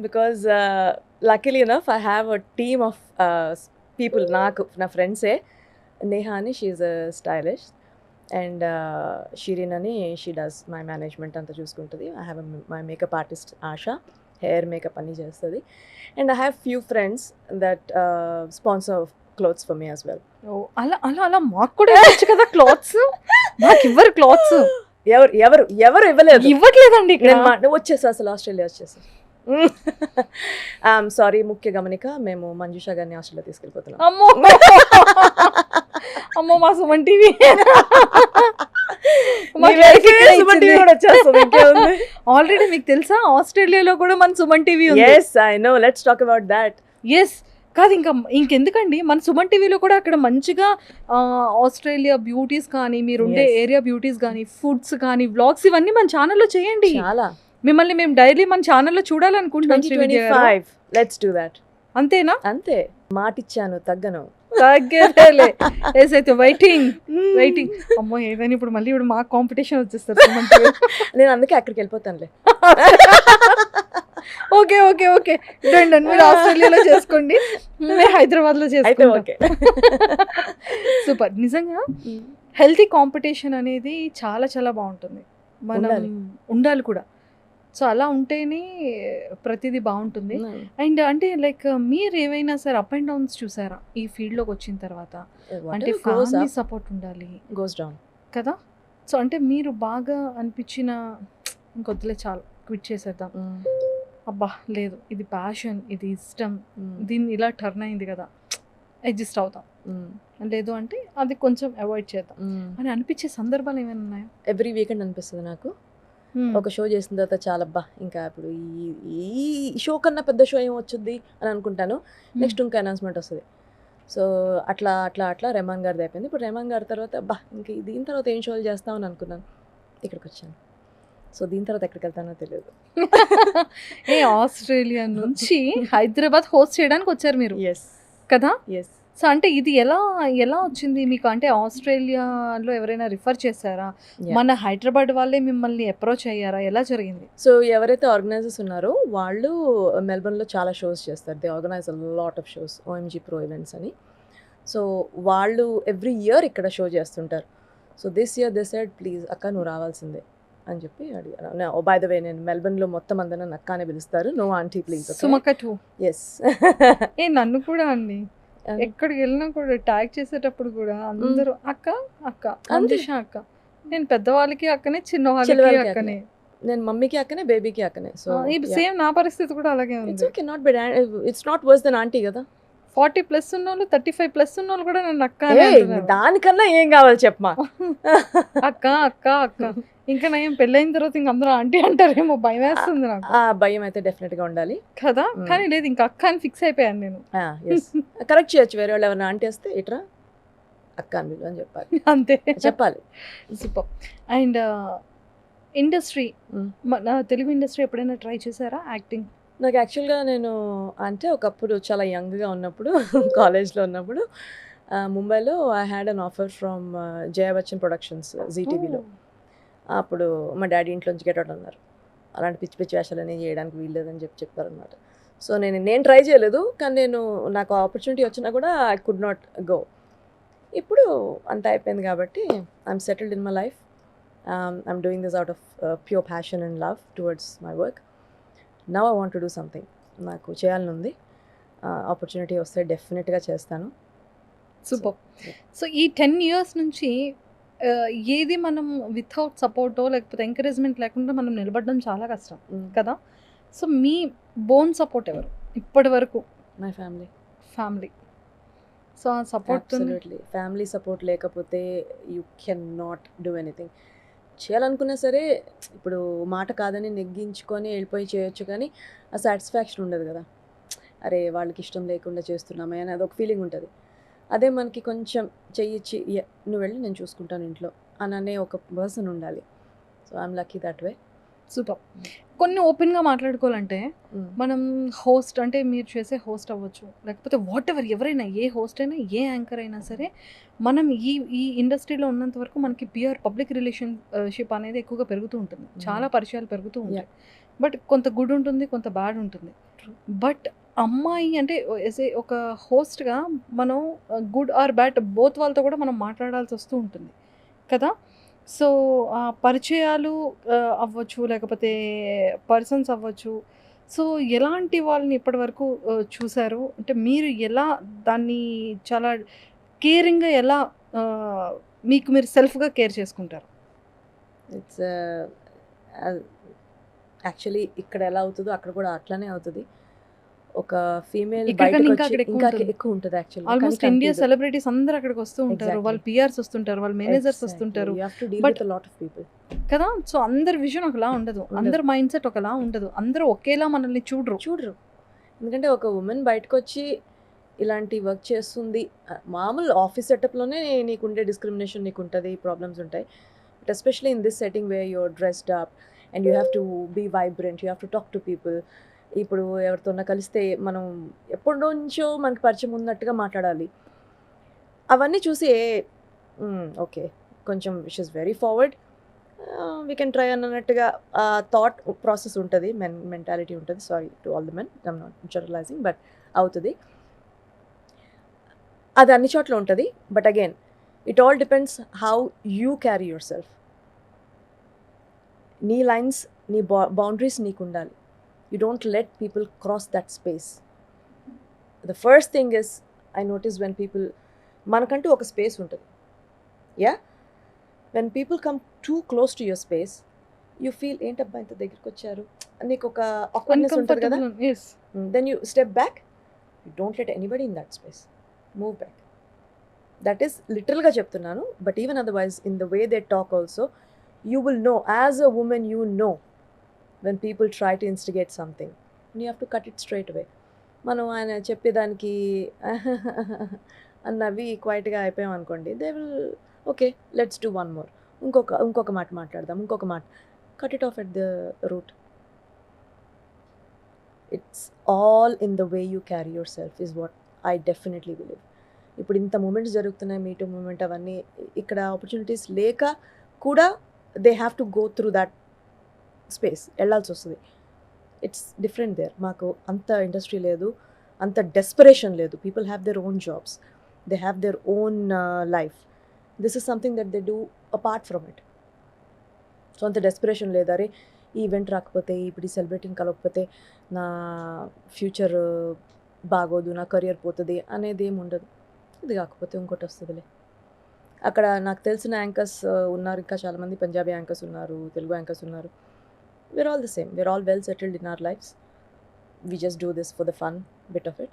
Because luckily enough I have a team of people, నా ఫ్రెండ్సే. నేహా అని she's a stylist, and Shirin అని షీ డస్ మై మేనేజ్మెంట్ అంతా చూసుకుంటుంది. I have my makeup artist Asha, hair makeup అన్నీ చేస్తుంది. And I have few friends that sponsor clothes for me as well. Oh, అలా అలా అలా మాకు కూడా ఇవ్వచ్చు కదా క్లాత్స్. మాకు ఇవ్వరు క్లాత్స్, ఎవరు ఎవరు ఎవరు ఇవ్వలేదు, ఇవ్వట్లేదండి ఇక్కడ. నేను వచ్చేసా, అసలు ఆస్ట్రేలియా వచ్చేసా. సారీ, ముఖ్య గమనిక, మేము మంజుషా గారిని ఆస్ట్రేలియా తీసుకెళ్ళిపోతున్నాం. అమ్మో అమ్మో, మా సుమన్ టీవీ ఆల్రెడీ మీకు తెలుసా ఆస్ట్రేలియాలో కూడా మన సుమన్ టీవీ ఉంది. Yes, I know. Let's talk about that. Yes, కాదు ఇంకెందుకండి, మన సుమన్ టీవీలో కూడా అక్కడ మంచిగా ఆస్ట్రేలియా బ్యూటీస్ కానీ, మీరుండే Yes. ఏరియా బ్యూటీస్ కానీ, ఫుడ్స్ కానీ, వ్లాగ్స్ ఇవన్నీ మన ఛానల్లో చేయండి. చాలా. మిమ్మల్ని మేము డైలీ మన ఛానల్లో చూడాలనుకుంటున్నాం. శ్రీవిద్య గారు. 2025. Let's do that. అంతేనా? అంతే, మాటిచ్చాను, తగ్గను. తగ్గేదేలే. ఎస్, అయితే వెయిటింగ్. అమ్మో, ఏదైనా ఇప్పుడు మళ్ళీ ఇప్పుడు మా కాంపిటీషన్ వచ్చేస్తారు సుమన్ టీవీ. నేను అందుకే అక్కడికి వెళ్ళిపోతానులే. Okay okay okay, done. మీరు ఆస్ట్రేలియాలో చేసుకోండి, మేము హైదరాబాద్లో అయితే చేసుకుంటాం. ఓకే. సూపర్. నిజంగా హెల్తీ కాంపిటీషన్ అనేది చాలా చాలా బాగుంటుంది. మనం ఉండాలి. ఉండాలి కూడా. సో అలా ఉంటేనే ప్రతిదీ బాగుంటుంది. అండ్ అంటే లైక్ మీరు ఏవైనా సరే అప్ అండ్ డౌన్స్ చూసారా ఈ ఫీల్డ్లోకి వచ్చిన తర్వాత? అంటే ఫ్యామిలీ సపోర్ట్ ఉండాలి గోస్ డౌన్ కదా. సో అంటే మీరు బాగా అనిపించిన ఇంకొద్దులే చాలు క్విట్ చేసేద్దాం, అబ్బా లేదు ఇది ప్యాషన్, ఇది ఇష్టం, దీన్ని ఇలా టర్న్ అయింది కదా, అడ్జస్ట్ అవుతాం, లేదు అంటే అది కొంచెం అవాయిడ్ చేద్దాం అని అనిపించే సందర్భాలు ఏమైనా ఉన్నాయా? ఎవ్రీ వీకెండ్ అనిపిస్తుంది నాకు. ఒక షో చేసిన తర్వాత చాలబ్బా, ఇంకా ఇప్పుడు ఈ షో కన్నా పెద్ద షో ఏం వచ్చింది అని అనుకుంటాను. నెక్స్ట్ ఇంకా అనౌన్స్మెంట్ వస్తుంది. సో అట్లా అట్లా అట్లా రెహమాన్ గారిది అయిపోయింది. ఇప్పుడు రెహమాన్ గారి తర్వాత అబ్బా ఇంక దీని తర్వాత ఏం షోలు చేస్తామని అనుకున్నాను. ఇక్కడికి వచ్చాను. సో దీని తర్వాత ఎక్కడికి వెళ్తానో తెలియదు. ఏ ఆస్ట్రేలియా నుంచి హైదరాబాద్ హోస్ట్ చేయడానికి వచ్చారు మీరు ఎస్ కదా? ఎస్. సో అంటే ఇది ఎలా ఎలా వచ్చింది మీకు? అంటే ఆస్ట్రేలియాలో ఎవరైనా రిఫర్ చేశారా? మన హైదరాబాద్ వాళ్ళే మిమ్మల్ని అప్రోచ్ అయ్యారా? ఎలా జరిగింది? సో ఎవరైతే ఆర్గనైజర్స్ ఉన్నారో వాళ్ళు మెల్బర్న్లో చాలా షోస్ చేస్తారు. They organise a lot of shows, OMG Pro events అని. సో వాళ్ళు ఎవ్రీ ఇయర్ ఇక్కడ షో చేస్తుంటారు. So this year they said please అక్క నువ్వు రావాల్సిందే అని చెప్పి అడిగాను. బై ద వే నేను మెల్బర్న్లో మొత్తం అందరూ నన్ను అక్క అనే పిలుస్తారు. No aunty please. Sumakka too. Yes. ఏ నన్ను కూడా అండి, ఎక్కడికి వెళ్ళినా కూడా ట్యాగ్ చేసేటప్పుడు కూడా అందరూ అక్క అక్క, మంజుష అక్క. నేను పెద్దవాళ్ళకి అక్కనే, చిన్నవాళ్ళకి అక్కనే. నేను మమ్మీకి అక్కనే, బేబీకి అక్కనే. సో సేమ్ నా పరిస్థితి కూడా అలాగే ఉంది. It's okay, not bad, it's not worse than aunty కదా. 40+ ఉన్నోళ్ళు, 35+ ఉన్నోళ్ళు కూడా నన్ను అక్క దానికన్నా ఏం కావాలి చెప్పమా. అక్క అక్క అక్క. ఇంకా నేను పెళ్ళైన తర్వాత ఇంక అందరూ ఆంటీ అంటారేమో, భయం వేస్తుంది నాకు. ఆ భయం అయితే డెఫినెట్ గా ఉండాలి కదా. కానీ లేదు, ఇంకా అక్క అని ఫిక్స్ అయిపోయాను నేను. కరెక్ట్ చేయొచ్చు, వేరే వాళ్ళు ఎవరైనా ఆంటీ వస్తే ఇట్రా అక్క అని అని చెప్పాలి, అంతే చెప్పాలి. సూపర్. అండ్ ఇండస్ట్రీ, మన తెలుగు ఇండస్ట్రీ ఎప్పుడైనా ట్రై చేశారా యాక్టింగ్? నాకు యాక్చువల్గా నేను అంటే ఒకప్పుడు చాలా యంగ్గా ఉన్నప్పుడు కాలేజ్లో ఉన్నప్పుడు ముంబైలో I had an offer from Jaya Bachchan productions జీటీవీలో. అప్పుడు మా డాడీ ఇంట్లోంచి గెట్ అవుట్ అన్నారు, అలాంటి పిచ్చి పిచ్చి వేషాలన్నీ చేయడానికి వీల్లేదని చెప్పారనమాట. సో నేను ట్రై చేయలేదు, కానీ నాకు ఆపర్చునిటీ వచ్చినా కూడా ఐ కుడ్ నాట్ గో. ఇప్పుడు అంత అయిపోయింది కాబట్టి I'm settled in my life. I'm doing this out of pure passion and love towards my work. Now I want to do something. నాకు చేయాలని ఉంది, ఆపర్చునిటీ వస్తే డెఫినెట్గా చేస్తాను. సూపర్. సో ఈ 10 years నుంచి ఏది మనం వితౌట్ సపోర్టో లేకపోతే ఎంకరేజ్మెంట్ లేకుండా మనం నిలబడడం చాలా కష్టం కదా. సో మీ బోన్ సపోర్ట్ ఎవరు ఇప్పటి వరకు? My family. ఫ్యామిలీ. సో ఆ సపోర్ట్, అబ్సల్యూట్లీ ఫ్యామిలీ సపోర్ట్ లేకపోతే you can not do anything. చేయాలనుకున్నా సరే ఇప్పుడు మాట కాదని నెగ్గించుకొని వెళ్ళిపోయి చేయొచ్చు, కానీ ఆ సాటిస్ఫాక్షన్ ఉండదు కదా. అరే వాళ్ళకి ఇష్టం లేకుండా చేస్తున్నామే అని అదొక ఫీలింగ్ ఉంటుంది. అదే మనకి కొంచెం చెయ్యిచ్చి నువ్వు వెళ్ళి నేను చూసుకుంటాను ఇంట్లో అని అనే ఒక పర్సన్ ఉండాలి. So I'm lucky that way. Super. కొన్ని ఓపెన్‌గా మాట్లాడుకోవాలంటే, మనం హోస్ట్ అంటే మీరు చేసే హోస్ట్ అవ్వచ్చు, లేకపోతే వాటెవర్ ఎవరైనా ఏ హోస్ట్ అయినా, ఏ యాంకర్ అయినా సరే, మనం ఈ ఇండస్ట్రీలో ఉన్నంత వరకు మనకి పబ్లిక్ రిలేషన్‌షిప్ అనేది ఎక్కువగా పెరుగుతూ ఉంటుంది. చాలా పరిచయాలు పెరుగుతూ ఉంటాయి. బట్ కొంత గుడ్ ఉంటుంది, కొంత బ్యాడ్ ఉంటుంది. బట్ అమ్మాయి అంటే ఒక హోస్ట్‌గా మనం గుడ్ ఆర్ బ్యాడ్ బోత్ వాళ్ళతో కూడా మనం మాట్లాడాల్సి వస్తూ ఉంటుంది కదా! సో, పరిచయాలు అవ్వచ్చు, లేకపోతే పర్సన్స్ అవ్వచ్చు. సో, ఎలాంటి వాళ్ళని ఇప్పటివరకు చూసారు? అంటే మీరు ఎలా దాన్ని చాలా కేరింగ్‌గా ఎలా మీకు మీరు సెల్ఫ్‌గా కేర్ చేసుకుంటారు? ఇట్స్ యాక్చువల్లీ ఇక్కడ ఎలా అవుతుందో అక్కడ కూడా అట్లానే అవుతుంది. ఒక ఫీమేల్ ఇక్కడికన్నా ఇంకా బయటకొచ్చి అక్కడ ఎక్కువ ఇంకా ఉంటుంది. ఎక్కువ ఉంటుంది యాక్చువల్‌గా. కానీ ఆల్మోస్ట్ ఇండియా కనిపియదు. సెలబ్రిటీస్ అందరూ అక్కడికి వస్తూ ఉంటారు. వాళ్ళ ఎగ్జాక్ట్‌లీ. పీఆర్స్ వస్తుంటారు. వాళ్ళ మేనేజర్స్ ఎగ్జాక్ట్‌లీ. వస్తుంటారు. You have to deal but with a lot of people. కదా! సో, అందరి విజన్ ఒకలా ఉండదు. ఉండదు. అందరి మైండ్‌సెట్ ఒకలా ఉండదు. అందరూ ఒకేలా మనల్ని చూడరు. ఎందుకంటే ఒక వుమెన్ బయటకొచ్చి ఇలాంటి వర్క్ చేస్తుంది. మామూలు ఆఫీస్ సెటప్‌లోనే నీకుండే డిస్క్రిమినేషన్ నీకుంటది, ప్రాబ్లమ్స్ ఉంటాయి. But especially in this setting where you are dressed up and you have to be vibrant, you have to talk to people. ఇప్పుడు ఎవరితోన్నా కలిస్తే మనం ఎప్పటినుంచో మనకి పరిచయం ఉన్నట్టుగా మాట్లాడాలి. అవన్నీ చూసి ఓకే, కొంచెం she is very forward, we can try అన్నట్టుగా థాట్ ప్రాసెస్ ఉంటుంది, మెంటాలిటీ ఉంటుంది. Sorry to all the men, I'm not generalising, but అవుతుంది. అది అన్ని చోట్ల ఉంటుంది. But again it all depends how you carry your self. నీ లైన్స్, నీ బౌండరీస్ నీకు ఉండాలి. You don't let people cross that space. The first thing is I notice when people, మనకంటూ ఒక స్పేస్ ఉంటుంది. Yeah, when people come two close to your space, you feel ఏంటబ్బా ఇంత దగ్గరికి వచ్చారు, నీకు ఒక ఆక్వర్డ్నెస్ ఉంటుంది కదా. Uncomfortable. Yes. Then you step back. You don't let anybody in that space. Move back. That is లిటరల్గా చెప్తున్నాను. But even otherwise in the way they talk also, you will know as a woman, you know when people try to instigate something, you have to cut it straight away. మనం ఆయన చెప్పేదానికి అన్నవి క్వైట్గా అయిపోయాం అనుకోండి, they will okay let's do one more, ఇంకొక మాట మాట్లాడదాం, ఇంకొక మాట, cut it of at the route. It's all in the way you carry your self is what I definitely believe. ఇప్పుడు ఇంత మూమెంట్స్ జరుగుతున్నాయి, మీటూ మూమెంట్ అవన్నీ, ఇక్కడ ఆపర్చునిటీస్ లేక కూడా they have to go through that space, వెళ్ళాల్సి వస్తుంది. It's different there. మాకు అంత ఇండస్ట్రీ లేదు, అంత డెస్పరేషన్ లేదు. People have their own jobs, they have their own life. This is something that they do apart from it. So అంత desperation లేదు, అరే ఈ ఈవెంట్ రాకపోతే, ఇప్పుడు ఈ సెలబ్రిటీని కలవకపోతే నా ఫ్యూచర్ బాగోదు, నా కెరియర్ పోతుంది అనేది ఏమి ఉండదు. ఇది కాకపోతే ఇంకోటి వస్తుందిలే. అక్కడ నాకు తెలిసిన యాంకర్స్ ఉన్నారు, ఇంకా చాలామంది పంజాబీ యాంకర్స్ ఉన్నారు, తెలుగు యాంకర్స్ ఉన్నారు. we're all the same, we're all well settled in our lives, we just do this for the fun bit of it,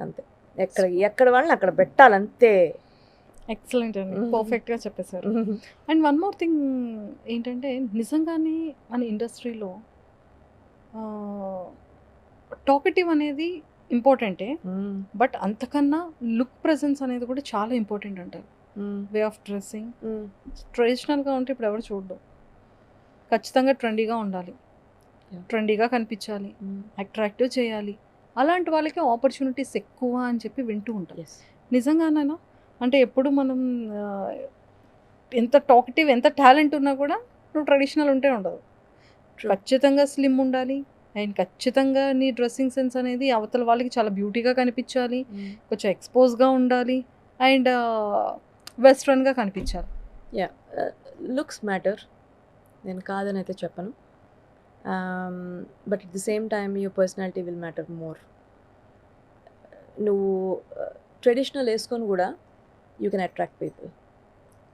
అంతే. ఎక్కడ వాళ్ళని అక్కడ పెట్టాలంతే. ఎక్సలెంట్ అండి. పర్ఫెక్ట్‌గా చెప్పేశారు. అండ్ వన్ మోర్ థింగ్ ఏంటంటే, నిజంగానే మన ఇండస్ట్రీలో టాకటివ్ అనేది ఇంపార్టెంటే. బట్ అంతకన్నా లుక్ ప్రెజెన్స్ అనేది కూడా చాలా ఇంపార్టెంట్ అంటారు. వే ఆఫ్ డ్రెస్సింగ్ ట్రెడిషనల్‌గా ఉంటే ఇప్పుడు ఎవరు చూడరు. ఖచ్చితంగా ట్రెండీగా ఉండాలి, Yeah. ట్రెండీగా కనిపించాలి, అట్రాక్టివ్ చేయాలి. అలాంటి వాళ్ళకి ఆపర్చునిటీస్ ఎక్కువ అని చెప్పి వింటూ ఉంటాం. ఎస్, నిజంగానేనా? అంటే ఎప్పుడు మనం ఎంత టాకటివ్, ఎంత టాలెంట్ ఉన్నా కూడా నువ్వు ట్రెడిషనల్ ఉంటే ఉండదు. True. ఖచ్చితంగా స్లిమ్ ఉండాలి, అండ్ ఖచ్చితంగా నీ డ్రెస్సింగ్ సెన్స్ అనేది అవతల వాళ్ళకి చాలా బ్యూటీగా కనిపించాలి, కొంచెం ఎక్స్పోజ్గా ఉండాలి, అండ్ వెస్ట్రన్గా కనిపించాలి. యా, లుక్స్ మ్యాటర్, నేను కాదని అయితే చెప్పను. But at the same time your personality will matter more. నువ్వు ట్రెడిషనల్ వేసుకొని కూడా you can attract people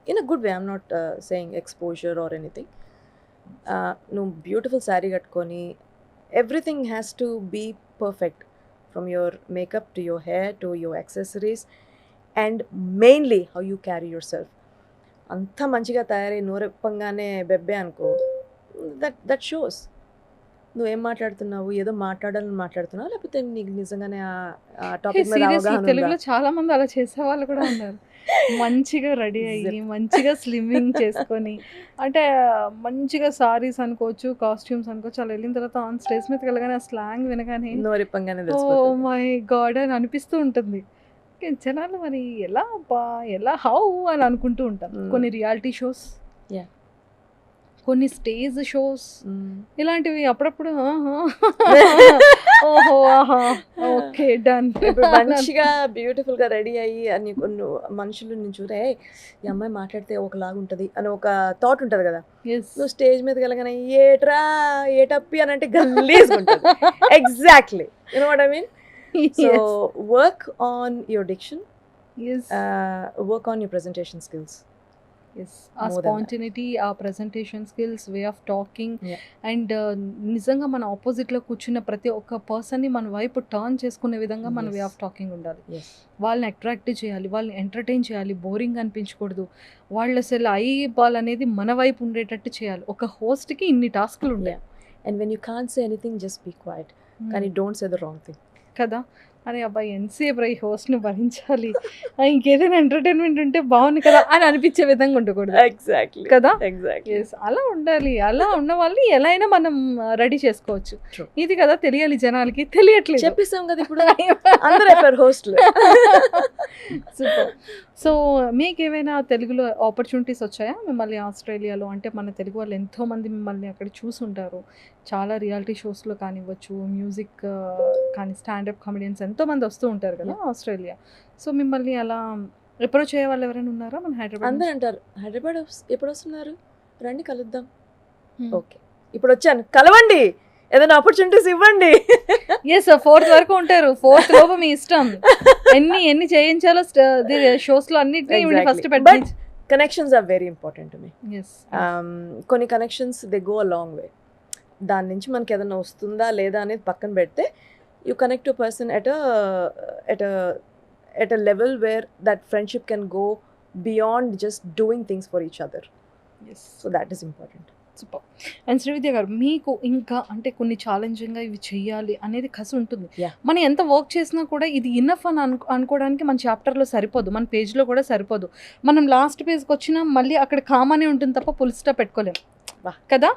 in a good way. I'm not saying exposure or anything. నువ్వు బ్యూటిఫుల్ శారీ కట్టుకొని everything has to be perfect, from your makeup to your hair to your accessories, and mainly how you carry yourself. అంత మంచిగా తయారై నోరెప్పంగానే బెబ్బే అనుకో, that shows. నువ్వేం మాట్లాడుతున్నావు, ఏదో మాట్లాడాలని మాట్లాడుతున్నావు, లేకపోతే నీకు నిజంగానే ఆ టాపిక్ మీద సీరియస్లీ అవగాహన ఉందా? తెలుగులో చాలా మంది అలా చేసేవాళ్ళు కూడా ఉన్నారు. మంచిగా రెడీ అయ్యి, మంచిగా స్లిమ్మింగ్ చేసుకొని, అంటే మంచిగా సారీస్ అనుకోవచ్చు, కాస్ట్యూమ్స్ అనుకోవచ్చు. అలా వెళ్ళిన తర్వాత ఆన్ స్టేజ్ మీదకి వెళ్ళగానే ఆ స్లాంగ్ వినగానే నోరిప్పంగానే ఓ తెలిసిపోతుంది. మై గాడ్ అని అనిపిస్తూ ఉంటుంది. జనాలు మరి ఎలా అబ్బా ఎలా హౌ అని అనుకుంటూ ఉంటారు. కొన్ని రియాలిటీ షోస్, Yeah. కొన్ని స్టేజ్ షోస్, మ్మ్. ఇలాంటివి అప్పుడప్పుడు ఆహా, ఓహో ఆహా ఓకే డన్. ఇప్పుడు మంచిగా బ్యూటిఫుల్ గా రెడీ అయ్యి అని కొన్ని మనుషులు నేను చూడే ఈ అమ్మాయి మాట్లాడితే ఒకలాగా ఉంటది అని ఒక థాట్ ఉంటది కదా. నువ్వు స్టేజ్ మీదకి వెళ్ళగానే ఏట్రా ఏటప్పి అని అంటే గలీజ్ ఉంటుంది. Exactly, you know what I mean. So work on your diction, work on your presentation skills. Uh More than that. Spontaneity, ఆ presentation skills, way of talking, Yeah. And నిజంగా మన ఆపోజిట్లో కూర్చున్న ప్రతి ఒక్క పర్సన్ని మన వైపు టర్న్ చేసుకునే విధంగా మన వే Yes. ఆఫ్ టాకింగ్ ఉండాలి. Yes. వాళ్ళని అట్రాక్ట్ చేయాలి, వాళ్ళని ఎంటర్టైన్ చేయాలి, బోరింగ్ అనిపించకూడదు. వాళ్ళు అసలు ఐ బాల్ అనేది మన వైపు ఉండేటట్టు చేయాలి. ఒక హోస్ట్కి ఇన్ని టాస్క్లు ఉంటాయి. Yeah. And when you can't say anything, just be quiet. కానీ don't say the wrong thing. కదా. అరే అబ్బాయి ఎంతసేపు రా ఈ హోస్ట్ని భరించాలి, ఇంకేదైనా ఎంటర్టైన్మెంట్ ఉంటే బాగుంది కదా అని అనిపించే విధంగా ఉండకూడదు Exactly. కదా. Exactly. ఎస్, అలా ఉండాలి. అలా ఉన్న వాళ్ళని ఎలా అయినా మనం రెడీ చేసుకోవచ్చు. True. ఇది కదా తెలియాలి జనాలకి, తెలియట్లేదు. చెప్పిస్తాం కదా ఇప్పుడు అందరూ అయిపోయారు హోస్ట్లు. సూపర్. సో మీకు ఏమైనా తెలుగులో ఆపర్చునిటీస్ వచ్చాయా మిమ్మల్ని ఆస్ట్రేలియాలో? అంటే మన తెలుగు వాళ్ళు ఎంతోమంది మిమ్మల్ని అక్కడ చూసుంటారు. చాలా రియాలిటీ షోస్లో కానివ్వచ్చు, మ్యూజిక్ కానీ, స్టాండప్ కామెడియన్స్ ఎంతోమంది వస్తూ ఉంటారు కదా ఆస్ట్రేలియా. సో మిమ్మల్ని అలా అప్రోచ్ అయ్యే వాళ్ళు ఎవరైనా ఉన్నారా మన హైదరాబాద్ అందరూ అంటారు హైదరాబాద్ ఎప్పుడు వస్తున్నారు, రండి కలుద్దాం. ఓకే, ఇప్పుడు వచ్చాను, కలవండి, ఏదైనా ఆపర్చునిటీస్ ఇవ్వండి. ఎస్, 4th వరకు ఉంటారు. 4th లోపు మీ ఇష్టం. ఎన్ని చేయించాలో షోస్లో అన్నిటినీ ఫస్ట్ పెట్టండి. Connections are very important to me. Yes, కొన్ని connections they go a long way. దాని నుంచి మనకి ఏదైనా వస్తుందా లేదా అనేది పక్కన పెడితే, you connect to person at a level where that friendship can go beyond just doing things for each other. Yes, So that is important. Super. And Srividya garu, మీకు ఇంకా అంటే కొన్ని ఛాలెంజింగ్గా ఇవి చెయ్యాలి అనేది కసి ఉంటుంది. Yeah. మనం ఎంత వర్క్ చేసినా కూడా ఇది ఇన్నఫ్ అని అనుకోవడానికి మన చాప్టర్లో సరిపోదు, మన పేజ్లో కూడా సరిపోదు. మనం లాస్ట్ పేజ్కి వచ్చినా మళ్ళీ అక్కడ కామనే ఉంటుంది తప్ప పుల్ స్టాప్ పెట్టుకోలేం Wow. కదా.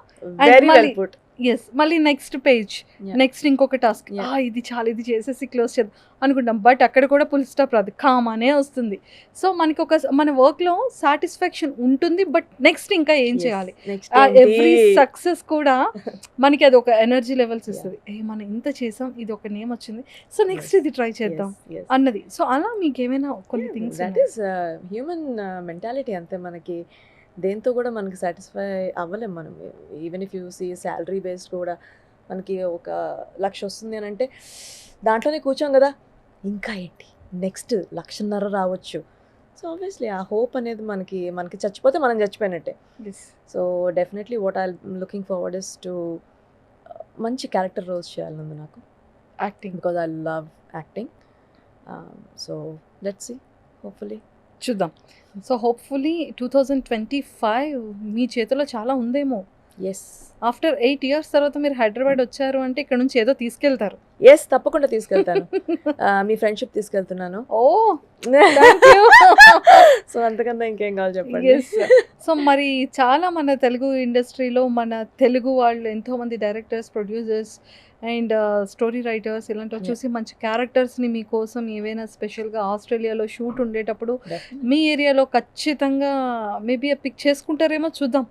Very well మళ్ళీ- put. ఎస్, మళ్ళీ నెక్స్ట్ పేజ్, Yeah. నెక్స్ట్ ఇంకొక టాస్క్, Yeah. ఇది చాలా, ఇది చేసేసి క్లోజ్ చేద్దాం అనుకుంటాం. బట్ అక్కడ కూడా పుల్ స్టాప్ రాదు, కామానే వస్తుంది. సో మనకి మన వర్క్లో సాటిస్ఫాక్షన్ ఉంటుంది, బట్ నెక్స్ట్ ఇంకా ఏం Yes. చేయాలి. Next ఎవ్రీ ఏంటి? సక్సెస్ కూడా మనకి అది ఒక ఎనర్జీ లెవెల్స్ ఇస్తుంది. మనం ఇంత చేసాం, ఇది ఒక నేమ్ వచ్చింది, సో నెక్స్ట్ ఇది ట్రై చేద్దాం Yes, yes. అన్నది. సో అలా మీకు ఏమైనా కొన్ని things that is human mentality అంతే. మనకి దేంతో కూడా మనకి సాటిస్ఫై అవ్వలేం మనం. Even if you see salary based కూడా మనకి ఒక 1,00,000 వస్తుంది అని అంటే దాంట్లోనే కూర్చోం కదా, ఇంకా ఏంటి నెక్స్ట్ 1,50,000 రావచ్చు. సో ఆబ్వియస్లీ ఆ హోప్ అనేది మనకి చచ్చిపోతే మనం చచ్చిపోయినట్టే. So definitely what I looking forward is to మంచి క్యారెక్టర్ రోల్స్ చేయాలనుంది నాకు, acting because I love acting. So let's see, hopefully. చూద్దాం. సో హోప్ఫుల్లీ 2025 మీ చేతిలో చాలా ఉందేమో. ఎస్, ఆఫ్టర్ 8 years తర్వాత మీరు హైదరాబాద్ వచ్చారు అంటే ఇక్కడ నుంచి ఏదో తీసుకెళ్తారు. ఎస్, తప్పకుండా తీసుకెళ్తాను. మీ ఫ్రెండ్షిప్ తీసుకెళ్తున్నాను. ఓ థ్యాంక్ యూ. సో అంతకన్నా ఇంకేం కావాలి చెప్పండి. ఎస్. సో మరి చాలా మన తెలుగు ఇండస్ట్రీలో మన తెలుగు వాళ్ళు ఎంతోమంది directors, producers and story writers ఇలాంటి వచ్చేసి మంచి క్యారెక్టర్స్ని మీకోసం ఏవైనా స్పెషల్గా ఆస్ట్రేలియాలో షూట్ ఉండేటప్పుడు మీ ఏరియాలో ఖచ్చితంగా మేబీ పిక్ చేసుకుంటారేమో, చూద్దాం.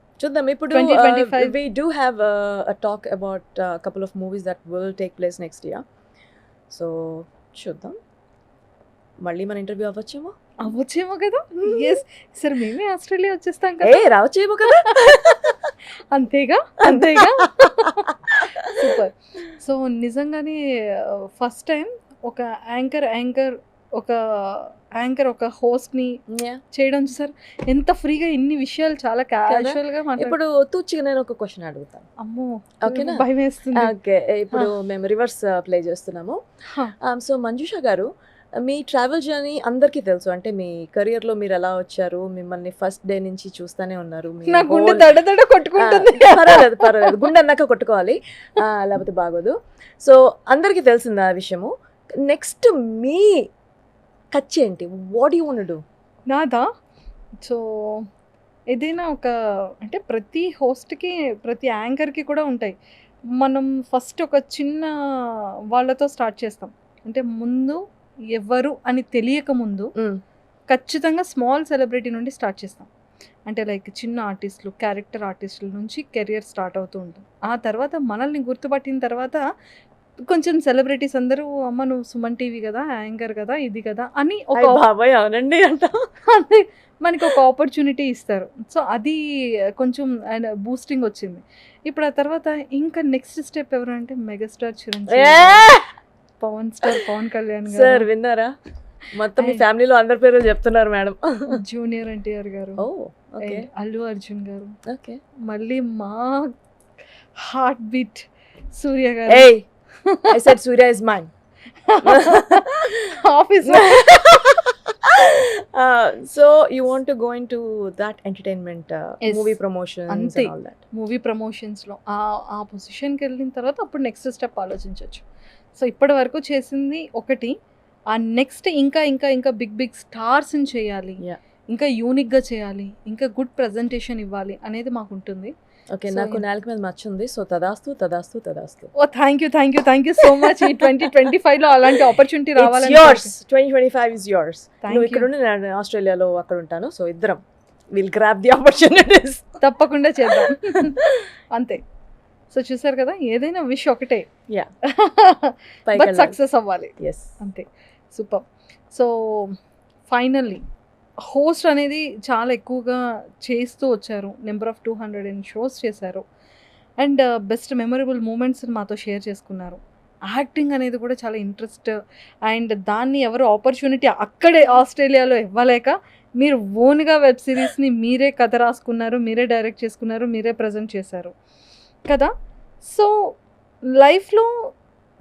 ఇప్పుడు 2025. we do have a talk about a couple of movies that will take place next year. So చూద్దాం, మళ్ళీ మన ఇంటర్వ్యూ అవ్వచ్చేమో. అవ్వచ్చేమో కదా. ఎస్, సరే మేమే ఆస్ట్రేలియా వచ్చేస్తాం కదా. రావచ్చేమో కదా. అంతేగా. సూపర్. సో నిజంగానే ఫస్ట్ టైం ఒక యాంకర్ ఒక హోస్ట్ని చేయడం చూసారు, ఎంత ఫ్రీగా ఇన్ని విషయాలు చాలా క్యాజువల్గా ఇప్పుడు తూచిగా నేను ఒక క్వశ్చన్ అడుగుతాను. అమ్మో ఓకేనా? భయం వేస్తుంది. ఓకే, ఇప్పుడు మేము రివర్స్ ప్లే చేస్తున్నాము. సో మంజుష గారు, మీ ట్రావెల్ జర్నీ అందరికీ తెలుసు. అంటే మీ కెరియర్‌లో మీరెలా వచ్చారు, మిమ్మల్ని ఫస్ట్ డే నుంచి చూస్తానే ఉన్నారు. మీ నా గుండె హోల్ దడ కొట్టుకుంటుంది. పర్వాలేదు. గుండె అన్నాక కొట్టుకోవాలి. లేకపోతే బాగోదు. సో, అందరికీ తెలిసింది ఆ విషయము. నెక్స్ట్ మీ కచ్ ఏంటి? What you want to do? నాదా? సో, ఏదైనా ఒక అంటే ప్రతి హోస్ట్‌కి, ప్రతి యాంకర్‌కి కూడా ఉంటాయి. మనం ఫస్ట్ ఒక చిన్న వాళ్ళతో స్టార్ట్ చేస్తాం. అంటే ముందు ఎవరు అని తెలియకముందు ఖచ్చితంగా స్మాల్ సెలబ్రిటీ నుండి స్టార్ట్ చేస్తాం. అంటే లైక్ చిన్న ఆర్టిస్టులు, క్యారెక్టర్ ఆర్టిస్టుల నుంచి కెరియర్ స్టార్ట్ అవుతూ ఉంటుంది. ఆ తర్వాత మనల్ని గుర్తుపట్టిన తర్వాత కొంచెం సెలబ్రిటీస్ అందరూ అమ్మ నువ్వు సుమన్ టీవీ కదా, యాంకర్ కదా, ఇది కదా అని ఒక అయ్ బాబోయ్! అవునండి అంట. అంటే మనకి ఒక ఆపర్చునిటీ ఇస్తారు. సో, అది కొంచెం ఆయన బూస్టింగ్ వచ్చింది. ఇప్పుడు ఆ తర్వాత ఇంకా నెక్స్ట్ స్టెప్ ఎవరంటే మెగాస్టార్ చిరంజీవి ఏ! గారు, పవన్ కళ్యాణ్ సార్ గారు, విన్నారా? మొత్తం మీ అండ్ ఫ్యామిలీలో అందరి పేర్లు చెప్తున్నారు madam. Junior NTR garu, oh! Okay. And Allu Arjun garu, okay. మళ్ళీ మా heart beat Surya garu. Hey! I said Surya is mine. ఆఫీస్‌లో So you want to go into that entertainment Yes. movie promotions అంతే. and all that. మూవీ ప్రమోషన్స్‌లో ఆ పొజిషన్‌కి వెళ్ళిన తర్వాత అప్పుడు నెక్స్ట్ స్టెప్ ఆలోచించొచ్చు. సో, ఇప్పటి వరకు చేసింది ఒకటి. ఆ నెక్స్ట్ ఇంకా బిగ్ స్టార్స్‌ని చేయాలి. Yeah. ఇంకా యూనిక్‌గా చేయాలి. ఇంకా గుడ్ ప్రెజెంటేషన్ ఇవ్వాలి అనేది మాకుంటుంది. ఓకే. సో, నాకు నేలక మీద మచ్చుంది. సో తదాస్తు. Oh! Thank you so much. ఈ 2025లో అలాంటి ఆపర్చునిటీ It's రావాలని yours. 2025 is yours. థ్యాంక్ నువ్వు యూ. ఇక్కడ ఉండి నేను ఆస్ట్రేలియాలో అక్కడ ఉంటాను. సో ఇద్దరం విల్ గ్రాబ్ ది ఆపర్చునిటీస్. తప్పకుండా చేద్దాం. అంతే. సో, చూసారు కదా ఏదైనా విష్ ఒకటే. Yeah. బట్ పైకెళ్ళాలి. సక్సెస్ అవ్వాలి. Yes. అంతే. సూపర్. సో, ఫైనల్లీ హోస్ట్ అనేది చాలా ఎక్కువగా చేస్తూ వచ్చారు. నెంబర్ ఆఫ్ 200 షోస్ చేశారు. అండ్ బెస్ట్ మెమరబుల్ మూమెంట్స్‌ని మాతో షేర్ చేసుకున్నారు. యాక్టింగ్ అనేది కూడా చాలా ఇంట్రెస్ట్. అండ్ దాన్ని ఎవరు ఆపర్చునిటీ అక్కడే ఆస్ట్రేలియాలో ఇవ్వలేక మీరు ఓన్‌గా వెబ్ సిరీస్‌ని మీరే కథ రాసుకున్నారు, మీరే డైరెక్ట్ చేసుకున్నారు, మీరే ప్రెజెంట్ చేశారు కదా! సో, లైఫ్‌లో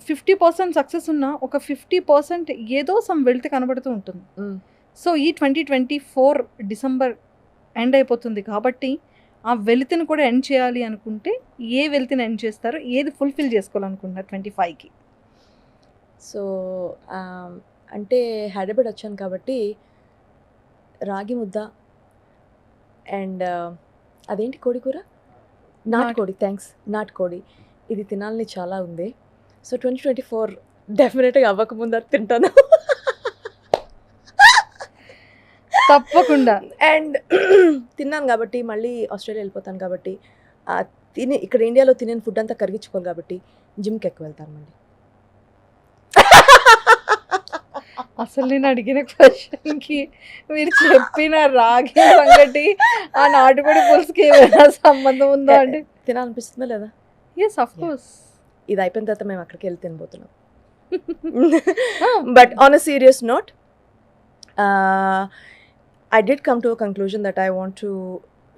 50% సక్సెస్ ఉన్నా ఒక 50% ఏదో సమ్ వెల్త్ కనబడుతూ ఉంటుంది. Mm. సో, ఈ 2024 డిసెంబర్ ఎండ్ అయిపోతుంది కాబట్టి ఆ వెల్త్‌ని కూడా ఎండ్ చేయాలి అనుకుంటే ఏ వెల్త్‌ని ఎండ్ చేస్తారు? ఏది ఫుల్‌ఫిల్ చేసుకోవాలనుకుంటున్నారు 25కి? సో అంటే హైదరాబాద్ వచ్చాను కాబట్టి రాగి ముద్ద అండ్ అదేంటి కోడి కూర? నాటుకోడి. థ్యాంక్స్. నాటుకోడి. ఇది తినాలని చాలా ఉంది. సో 2024 డెఫినెట్‌గా అవ్వకముందు అది తింటాను. తప్పకుండా. అండ్ తిన్నాను కాబట్టి మళ్ళీ ఆస్ట్రేలియా వెళ్ళిపోతాను కాబట్టి తిని ఇక్కడ ఇండియాలో తినే ఫుడ్ అంతా కరిగించుకోవాలి కాబట్టి జిమ్‌కి ఎక్కువ వెళ్తాను మళ్ళీ. అసలు నేను అడిగిన క్వశ్చన్‌కి మీరు చెప్పిన రాగి సంగటి, ఆ నాటుకోడి పులుసుకి ఏమైనా సంబంధం ఉందా అండి? తినాలనిపిస్తుందా లేదా? Yes, of Yeah. కోర్స్. ఇది అయిపోయిన తర్వాత మేము అక్కడికి వెళ్ళి తినబోతున్నాం. But on a serious note, I did come to a conclusion that I want to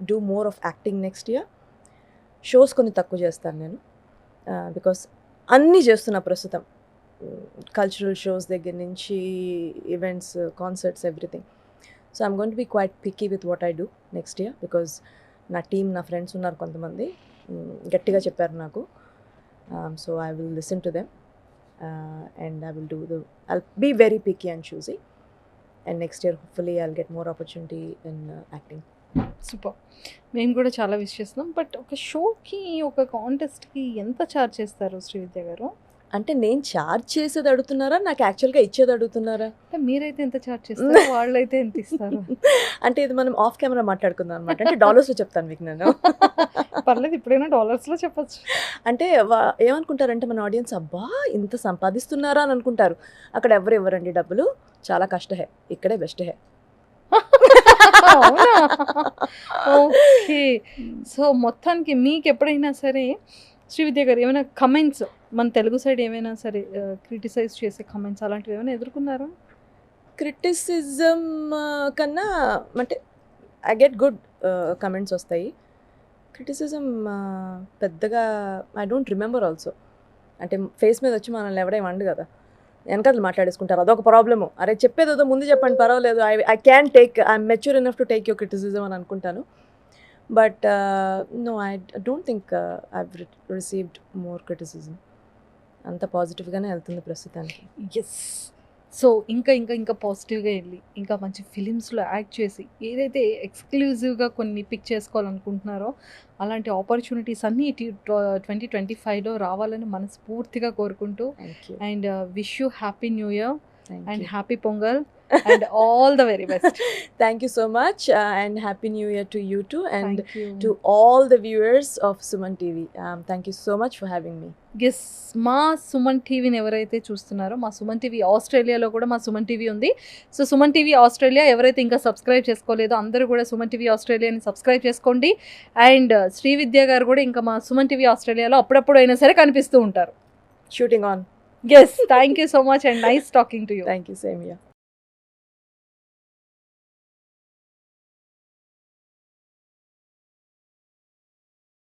do more of acting next year. Shows కొన్ని తక్కువ చేస్తాను నేను బికాస్ అన్నీ చేస్తున్నా ప్రస్తుతం. కల్చరల్ షోస్ దగ్గర నుంచి events, concerts, everything. So I'm going to be quite picky with what I do next year because నా టీమ్, నా ఫ్రెండ్స్ ఉన్నారు కొంతమంది గట్టిగా చెప్పారు నాకు. So I will listen to them and I will do I'll be very picky and choosy, and next year hopefully I'll get more opportunity in acting. Super. మేము కూడా చాలా విష్ చేస్తున్నాం. బట్ ఒక షోకి, ఒక కాంటెస్ట్‌కి ఎంత చార్జ్ చేస్తారు శ్రీవిద్య గారు? అంటే నేను చార్జ్ చేసేది అడుగుతున్నారా, నాకు యాక్చువల్గా ఇచ్చేది అడుగుతున్నారా? అంటే మీరైతే ఎంత చార్జ్ చేస్తారు? వాళ్ళైతే ఎంత ఇస్తారు? అంటే ఇది మనం ఆఫ్ కెమెరా మాట్లాడుకుందాం అనమాట. అంటే డాలర్స్లో చెప్తాను మీకు నేను. పర్లేదు, ఇప్పుడైనా డాలర్స్‌లో చెప్పొచ్చు. అంటే ఏమనుకుంటారంటే మన ఆడియన్స్, అబ్బా ఇంత సంపాదిస్తున్నారా అని అనుకుంటారు. అక్కడ ఎవరు ఇవ్వరండి డబ్బులు, చాలా కష్ట హే, ఇక్కడే బెస్ట్ హే. అవునా? ఓకే. సో, మొత్తానికి మీకు ఎప్పుడైనా సరే శ్రీవిద్య గారు ఏమైనా కమెంట్స్ మన తెలుగు సైడ్ ఏమైనా సరే క్రిటిసైజ్ చేసే కమెంట్స్ అలాంటివి ఏమైనా ఎదుర్కొన్నారా? క్రిటిసిజం కన్నా అంటే ఐ గెట్ గుడ్ కమెంట్స్ వస్తాయి. క్రిటిసిజం పెద్దగా ఐ డోంట్ రిమెంబర్ ఆల్సో. అంటే ఫేస్ మీద వచ్చి మనల్ని ఎవడేం వండు కదా, వెనకాల మాట్లాడేసుకుంటారు, అదొక ప్రాబ్లము. అరే చెప్పేది ఏదో ముందు చెప్పండి పర్వాలేదు, I can take, I'm mature enough to take your criticism అని అనుకుంటాను. But no, I don't think I received more criticism. అంత పాజిటివ్గానే వెళ్తుంది ప్రస్తుతానికి. ఎస్. సో ఇంకా ఇంకా ఇంకా పాజిటివ్గా వెళ్ళి ఇంకా మంచి ఫిలిమ్స్లో యాక్ట్ చేసి ఏదైతే ఎక్స్క్లూజివ్గా కొన్ని పిక్ చేసుకోవాలనుకుంటున్నారో అలాంటి ఆపర్చునిటీస్ అన్నీ 2025లో రావాలని మనస్ఫూర్తిగా కోరుకుంటూ thank you. And wish you happy new year thank and you. Happy pongal and all the very best. Thank you so much, and Happy New Year to you too, and thank you. to all the viewers of Suman TV. Thank you so much for having me. Yes, మా సుమన్ టీవీని ఎవరైతే చూస్తున్నారో మా Suman TV ఆస్ట్రేలియాలో కూడా మా Suman TV ఉంది. So Suman TV Australia ఎవరైతే ఇంకా సబ్స్క్రైబ్ చేసుకోలేదో అందరూ కూడా సుమన్ టీవీ ఆస్ట్రేలియాని సబ్స్క్రైబ్ చేసుకోండి. అండ్ శ్రీవిద్య గారు కూడా ఇంకా మా సుమన్ టీవీ ఆస్ట్రేలియాలో అప్పుడప్పుడు అయినా సరే కనిపిస్తూ ఉంటారు. Shooting on. Yes, thank you so much and nice talking to you. Thank you, same here.